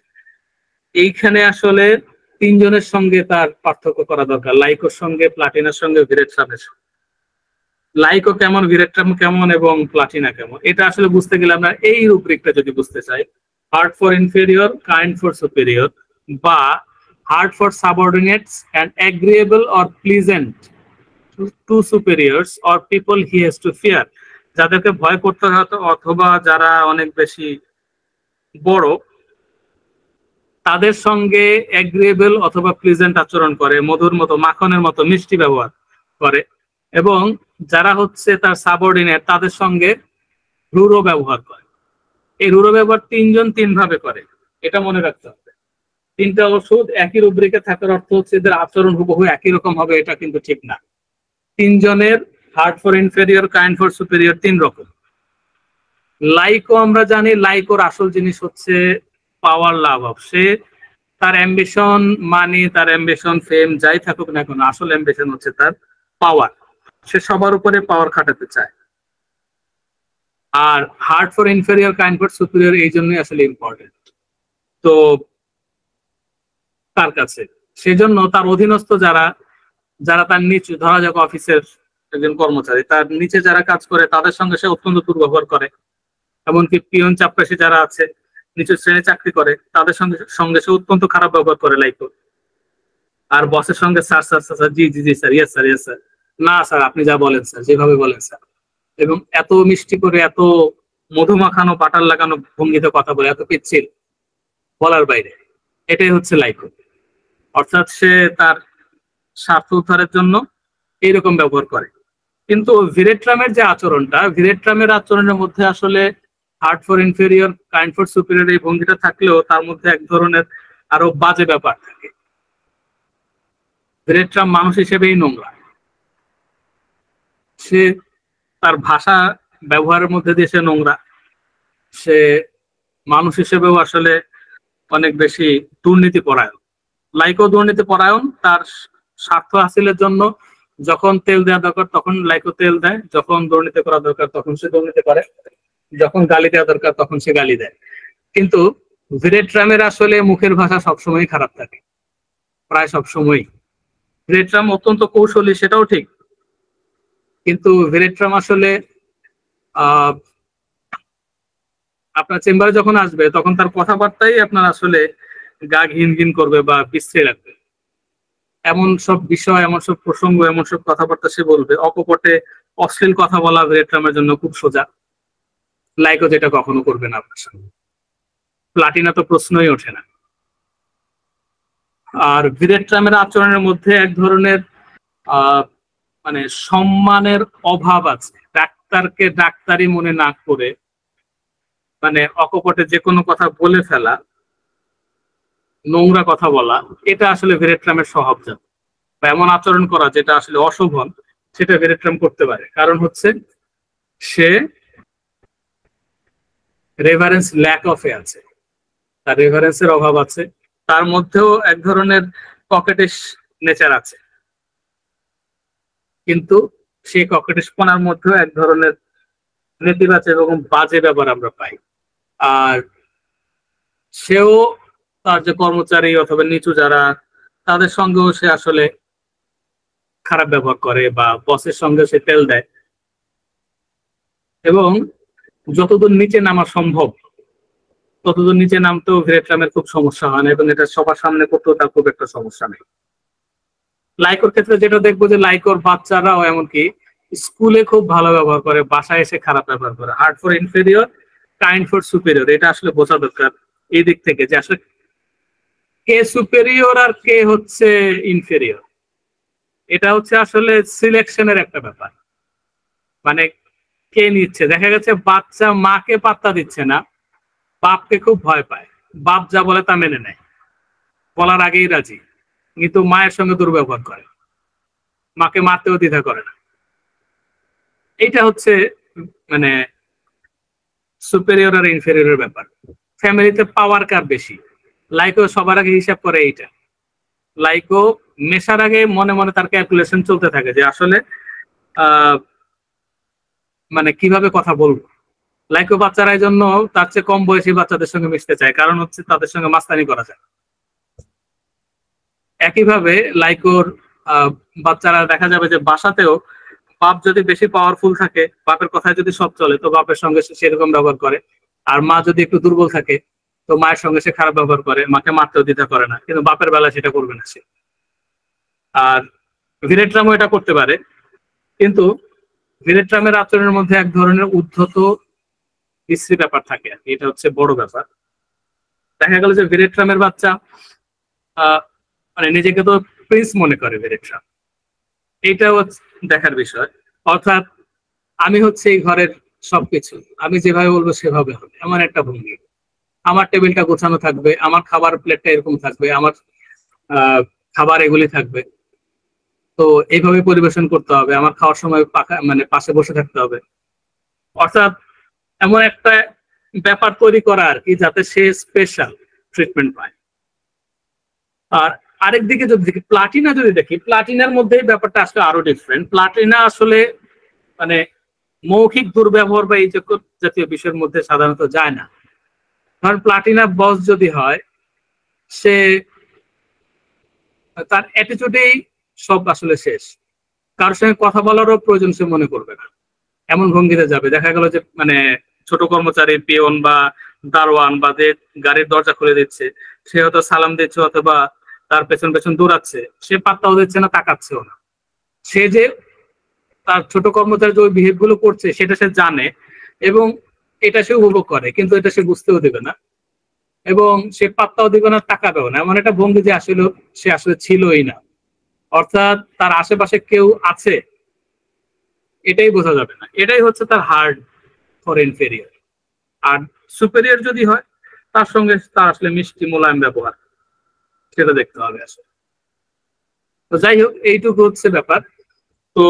এইখানে আসলে তিনজনের সঙ্গে তার পার্থক্য করা দরকার। লাইকোর সঙ্গে, প্লাটিনার সঙ্গে, ভিরেট্রামের সঙ্গে। লাইকো কেমন, ভিরেট্রাম কেমন এবং প্লাটিনা কেমন, এটা আসলে বুঝতে গেলে আমরা এই রুব্রিকটা যদি বুঝতে চাই, hard for inferior, kind for superior, বা hard for subordinates and agreeable or pleasant to superiors or people he has to fear, যাদেরকে ভয় করতে হয় অথবা যারা অনেক বেশি বড়, তাদের সঙ্গে এগ্রিয়েবল অথবা প্লিজেন্ট আচরণ করে, মধুর মতো, মাখনের মতো মিষ্টি ব্যবহার করে, এবং যারা হচ্ছে তার সাবঅর্ডিনেট তাদের সঙ্গে রূঢ় ব্যবহার করে। এই রূঢ় ব্যবহার তিনজন তিন ভাবে করে, এটা মনে রাখতে হবে। তিনটা ওষুধ একই রুব্রিকে থাকার অর্থ হচ্ছে এদের আচরণ হুবহু একই রকম হবে, এটা কিন্তু ঠিক না। তিনজনের hard for inferior, kind for superior তিন রকম। লাইকো আমরা জানি, লাইকোর আসল জিনিস হচ্ছে পাওয়ার, লাভ অফ। সে তার অ্যাম্বিশন, মানি, তার অ্যাম্বিশন, ফেম যাই থাকুক না কেন, আসল অ্যাম্বিশন হচ্ছে তার পাওয়ার। সে সবার উপরে পাওয়ার খাটাতে চায়। আর hard for inferior, kind for superior এই জন্যই আসলে ইম্পর্টেন্ট তো তার কাছে। সেজন্য তার অধীনস্থ যারা যারা তার নিচু, ধরা যাক অফিসের একজন কর্মচারী, তার নিচে যারা কাজ করে তাদের সঙ্গে সে অত্যন্ত দুর্ব্যবহার করে। এমনকি পিয়ন চাপরাশি যারা আছে, নিচু শ্রেণী চাকরি করে, তাদের সঙ্গে সঙ্গে সে অত্যন্ত খারাপ ব্যবহার করে লাইকো। আর বসের সঙ্গে স্যার স্যার স্যার, জি জি জি sir, yes sir, yes sir, না স্যার আপনি যা বলেন স্যার, যেভাবে বলেন স্যার, এবং এত মিষ্টি করে, এত মধু মাখানো, বাটার লাগানো ভঙ্গিতে কথা বলে, এত পিচ্ছিল, বলার বাইরে। এটাই হচ্ছে লাইকো। অর্থাৎ সে তার স্বার্থ উদ্ধারের জন্য এইরকম ব্যবহার করে। কিন্তু ভিরেট্রামের যে আচরণটা, ভিরেট্রামের আচরণের মধ্যে আসলে hard for inferior, kind for superior এই ভঙ্গিটা থাকলেও তার মধ্যে এক ধরনের আরো বাজে ব্যাপার থাকে। ভিরেট্রাম মানুষ হিসেবেই নোংরা। সে তার ভাষা ব্যবহারের মধ্যে দিয়ে সে নোংরা। সে মানুষ হিসেবেও আসলে অনেক বেশি দুর্নীতি পরায়ণ। লাইকো দুর্নীতি পরায়ণ। তার স্বার্থ হাসিলের জন্য যখন তেল দেওয়া দরকার তখন লাইকো তেল দেয়, যখন দুর্নীতি করা দরকার তখন সে দুর্নীতি করে, যখন গালি দেওয়া দরকার তখন সে গালি দেয়। কিন্তু ভিরেট্রামের আসলে মুখের ভাষা সবসময় খারাপ থাকে, প্রায় সবসময়। ভিরেট্রাম অত্যন্ত কৌশলী, সেটাও ঠিক, কিন্তু ভিরেট্রাম আসলে আপনার চেম্বারে যখন আসবে তখন তার কথাবার্তাই আপনার আসলে গা ঘিন ঘিন করবে বা বিশ্রী লাগবে। এমন সব বিষয়, এমন সব প্রসঙ্গ, এমন সব কথাবার্তা সে বলবে, অকপটে অশ্লীল কথা বলা ভিরেট্রামের জন্য খুব সোজা। লাইকো যেটা কখনো করবে না আপনার সঙ্গে। প্লাটিনা তো প্রশ্নই ওঠে না। আর ভিরেট্রামের আচরণের মধ্যে এক ধরনের মানে সম্মানের অভাব আছে। ডাক্তারকে ডাক্তারি মনে না করে মানে অকপটে যে কোনো কথা বলে ফেলা, নোংরা কথা বলা, এটা আসলে ভিরেট্রামের স্বভাবজাত। বা এমন আচরণ করা যেটা আসলে অশোভন, সেটা ভিরেট্রাম করতে পারে। কারণ হচ্ছে সে রেভারেন্স ল্যাক অফে আছে, তার রেভারেন্সের অভাব আছে। তার মধ্যেও এক ধরনের ককেটিশ নেচার আছে, কিন্তু সেই ককেটিশপনার মধ্যেও এক ধরনের নেতিবাচক এবং বাজে ব্যাপার আমরা পাই। আর সেও তার যে কর্মচারী অথবা নিচু যারা, তাদের সঙ্গেও সে আসলে খারাপ ব্যবহার করে, বা বসের সঙ্গে সে তেল দেয়। এবং যতদূর নিচে নামা সম্ভব ততদূর নিচে নামতেও ভিরেট্রামের খুব সমস্যা হয় না, এবং এটা সবার সামনে করতেও তার খুব একটা সমস্যা নেই। লাইকোর ক্ষেত্রে যেটা দেখবো যে লাইকোর বাচ্চারাও এমনকি স্কুলে খুব ভালো ব্যবহার করে, বাসায় এসে খারাপ ব্যবহার করে। Hard for inferior, kind for superior, এটা আসলে বোঝা দরকার এই দিক থেকে যে আসলে কে সুপেরিয়র আর কে হচ্ছে ইনফেরিয়র। এটা হচ্ছে আসলে সিলেকশনের একটা ব্যাপার। মানে কে নিচ্ছে, দেখা গেছে বাচ্চা মাকে পাত্তা দিচ্ছে না, বাপকে খুব ভয় পায়, বাপ যা বলে তা মেনে নেয়। বলার আগেই রাজি, কিন্তু মায়ের সঙ্গে দুর্ব্যবহার করে, মাকে মারতেও দ্বিধা করে না। এইটা হচ্ছে মানে সুপেরিয়র আর ইনফেরিয়রের ব্যাপার। ফ্যামিলিতে পাওয়ার কার বেশি, লাইকো সবার আগে হিসাব করে এইটা। লাইকো মেশার আগে মনে মনে তার ক্যালকুলেশন চলতে থাকে যে আসলে মানে কিভাবে কথা বলবো। লাইকো বাচ্চারা এই জন্য তার চেয়ে কম বয়সী বাচ্চাদের সঙ্গে মিশতে চায়, কারণ হচ্ছে তাদের সঙ্গে মাস্তানি করা যায়। একইভাবে লাইকোর বাচ্চারা দেখা যাবে যে বাসাতেও বাপ যদি বেশি পাওয়ারফুল থাকে, বাপের কথায় যদি সব চলে, তো বাপের সঙ্গে সে সেরকম ব্যবহার করে। আর মা যদি একটু দুর্বল থাকে, তো মায়ের সঙ্গে সে খারাপ ব্যবহার করে, মাকে মারতেও দ্বিধা করে না, কিন্তু বাপের বেলা সেটা করবে না সে। আর ভিরেট্রামও এটা করতে পারে, কিন্তু ভিরেট্রামের আচরণের মধ্যে এক ধরনের উদ্ধত বিশ্রী ব্যাপার থাকে আর কি। এটা হচ্ছে বড় ব্যাপার। দেখা গেল যে ভিরেট্রামের বাচ্চা মানে নিজেকে তো প্রিন্স মনে করে ভিরেট্রাম, এইটাও দেখার বিষয়। অর্থাৎ আমি হচ্ছে এই ঘরের সবকিছু, আমি যেভাবে বলবো সেভাবে হবে, এমন একটা ভঙ্গি। আমার টেবিলটা গোছানো থাকবে, আমার খাবার প্লেটটা এরকম থাকবে, আমার খাবার এগুলি থাকবে, তো এইভাবে পরিবেশন করতে হবে, আমার খাওয়ার সময় মানে পাশে বসে থাকতে হবে। অর্থাৎ এমন একটা ব্যাপার তৈরি করা আর কি, যাতে সে স্পেশাল ট্রিটমেন্ট পায়। আর আরেকদিকে যদি দেখি প্লাটিনা, যদি দেখি প্লাটিনার মধ্যে ব্যাপারটা আসলে আরো ডিফারেন্ট। প্লাটিনা আসলে মানে মৌখিক দুর্ব্যবহার বা এই জাতীয় বিষয়ের মধ্যে সাধারণত যায় না। কারণ প্লাটিনা বস যদি হয়, সে তার অ্যাটিটিউডেই সব আসলে শেষ, কারোর সঙ্গে কথা বলারও প্রয়োজন সে মনে করবে না, এমন ভঙ্গিতে যাবে। দেখা গেল যে মানে ছোট কর্মচারী, পিয়ন বা দারোয়ান বা যে গাড়ির দরজা খুলে দিচ্ছে, সে হয়তো সালাম দিচ্ছে অথবা তার পেছন পেছন দৌড়াচ্ছে, সে পাত্তাও দিচ্ছে না, তাকাচ্ছেও না। সে যে তার ছোট কর্মচারী যে ওই বিহেভ গুলো করছে সেটা সে জানে এবং এটা সে উপভোগ করে, কিন্তু এটা সে বুঝতেও দেবে না এবং সে পাত্তাও দিবে না, তাকাবেও না। এমন একটা ভঙ্গি যে আসলে সে আসলে ছিলই না। অর্থাৎ তার আশেপাশে কেউ আছে এটাই বোঝা যাবে না। এটাই হচ্ছে তার হার্ড ফর ইনফেরিয়র। আর সুপেরিয়র যদি হয়, তার সঙ্গে তার আসলে মিষ্টি মোলায়েম ব্যবহার, সেটা দেখতে হবে আসলে। তো যাই হোক, এইটুকু হচ্ছে ব্যাপার। তো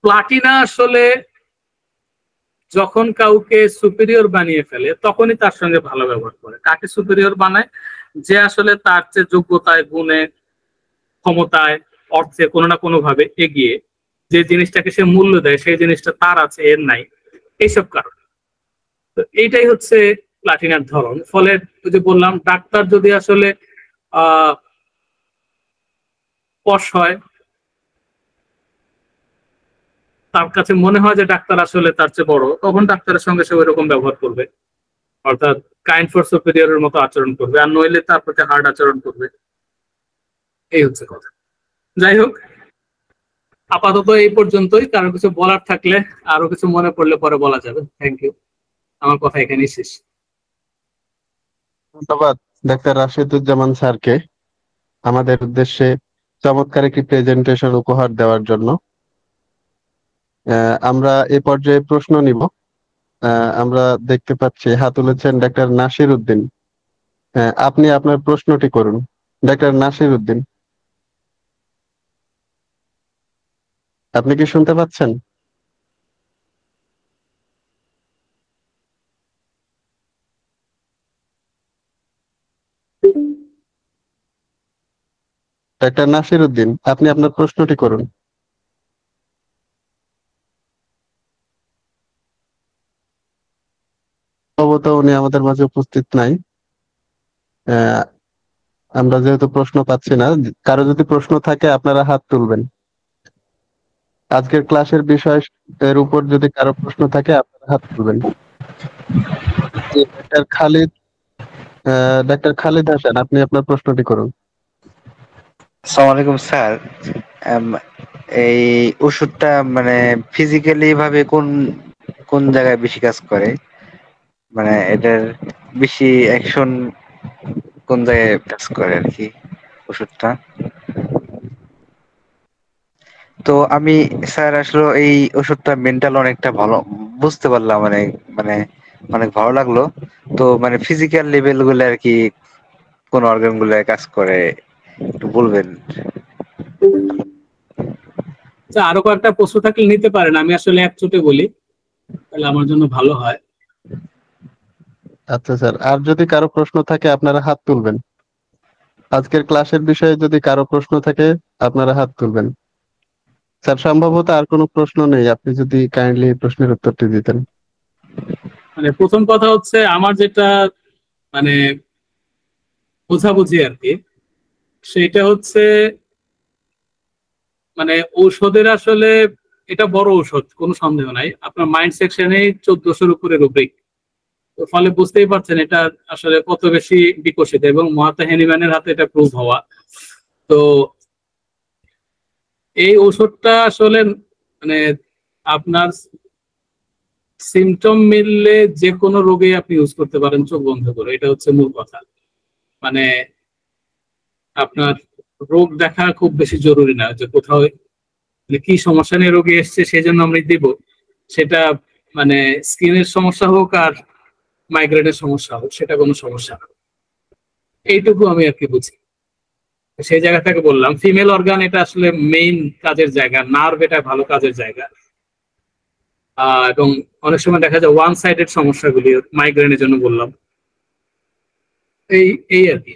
প্লাটিনা আসলে যখন কাউকে সুপেরিয়র বানিয়ে ফেলে, তখনই তার সঙ্গে ভালো ব্যবহার করে। কাকে সুপেরিয়র বানায়? যে আসলে তার চেয়ে যোগ্যতায়, গুণে, ক্ষমতায়, অর্থে কোনো না কোনো ভাবে এগিয়ে, যে জিনিসটাকে সে মূল্য দেয়, সেই জিনিসটা তার আছে, এর নাই, এইসব কারণ। তো এইটাই হচ্ছে প্লাটিনার ধরন। ফলে যে বললাম, ডাক্তার যদি আসলে পশ হয়, তার কাছে মনে হয় যে ডাক্তার আসলে তার চেয়ে বড়, তখন ডাক্তারের সঙ্গে সে ওইরকম ব্যবহার করবে, অর্থাৎ কাইন্ড ফর সুপেরিয়রের মতো আচরণ করবে। আর নইলে তার প্রতি হার্ড আচরণ করবে। এই হচ্ছে কথা। যাই হোক, আপাতত এই পর্যন্তই। কারো কিছু বলার থাকলে, আরো কিছু মনে পড়লে পরে বলা যাবে। Thank you. আমার কথা এখানেই শেষ। ধন্যবাদ ডাক্তার রাশেদুজ্জামান স্যারকে আমাদের উদ্দেশ্যে চমৎকার একটি প্রেজেন্টেশন উপহার দেওয়ার জন্য। আমরা এ পর্যায়ে প্রশ্ন নিব। আমরা দেখতে পাচ্ছি হাত তুলেছেন ডাক্তার নাসির উদ্দিন। আপনি আপনার প্রশ্নটি করুন ডাক্তার নাসির উদ্দিন। আপনি কি শুনতে পাচ্ছেন? ডাক্তার নাসির উদ্দিন, আপনি আপনার প্রশ্নটি করুন। সম্ভবত উনি আমাদের মাঝে উপস্থিত নাই। আমরা যেহেতু প্রশ্ন পাচ্ছি না, কারো যদি প্রশ্ন থাকে আপনারা হাত তুলবেন। আজকের ক্লাসের বিষয় এর উপর যদি কারো প্রশ্ন থাকে আপনারা হাত তুলবেন। ডাক্তার খালিদ, ডাক্তার খালিদ হাসান, আপনি আপনার প্রশ্নটি করুন। আসসালামু আলাইকুম স্যার। এই ওষুধটা মানে ফিজিক্যালি ভাবে কোন কোন জায়গায় বেশি কাজ করে, মানে এটার বেশি অ্যাকশন কোন জায়গায় কাজ করে আর কি ওষুধটা? তো আমি স্যার আসলে এই ওষুধটা মেন্টাল অনেকটা ভালো বুঝতে পারলাম, মানে মানে অনেক ভালো লাগলো। তো মানে ফিজিক্যাল লেভেল গুলো আর কি কোন অর্গান গুলায় কাজ করে একটু বলবেন? আচ্ছা, আরো কয়েকটা প্রশ্ন থাকলে নিতে পারেন, আমি আসলে এক চোটে বলি তাহলে আমার জন্য ভালো হয়। আচ্ছা স্যার, আর যদি কারো প্রশ্ন থাকে আপনারা হাত তুলবেন। আজকের ক্লাসের বিষয়ে যদি কারো প্রশ্ন থাকে আপনারা হাত তুলবেন। স্যার সম্ভবত আর কোনো প্রশ্ন নেই, আপনি যদি কাইন্ডলি প্রশ্নের উত্তরটি দিতেন। মানে প্রথম কথা হচ্ছে আমার যেটা মানে বোঝাবুঝি আর কি, সেটা হচ্ছে মানে ঔষধের আসলে এটা বড় ঔষধ, কোনো সন্দেহ নাই। আপনার মাইন্ড সেকশনে 1400-র উপরে রুব্রিক, তো ফলে বুঝতেই পারছেন এটা আসলে কত বেশি বিকশিত, এবং মহাত্মা হেনিম্যানের হাতে এটা প্রুভ হওয়া। তো এই ওষুধটা আসলে মানে আপনার সিমটম মিললে যে কোনো রোগে আপনি ইউজ করতে পারেন চোখ বন্ধ করে, এটা হচ্ছে মূল কথা। মানে আপনার রোগ দেখা খুব বেশি জরুরি না, যে কোথাও কি সমস্যা নিয়ে রোগী এসছে সেই জন্য আমরা দিব সেটা, মানে স্কিনের সমস্যা হোক আর মাইগ্রেনের সমস্যা হোক, সেটা কোনো সমস্যা না। এইটুকু আমি আর কি বুঝি, সেই জায়গা থেকে বললাম। ফিমেল অর্গান এটা আসলে মেইন কাজের জায়গা, নার্ভ এটা ভালো কাজের জায়গা। এবং অনেক সময় দেখা যায় ওয়ান সাইডেড সমস্যাগুলি মাইগ্রেনের জন্য বললাম, এই এই আর কি।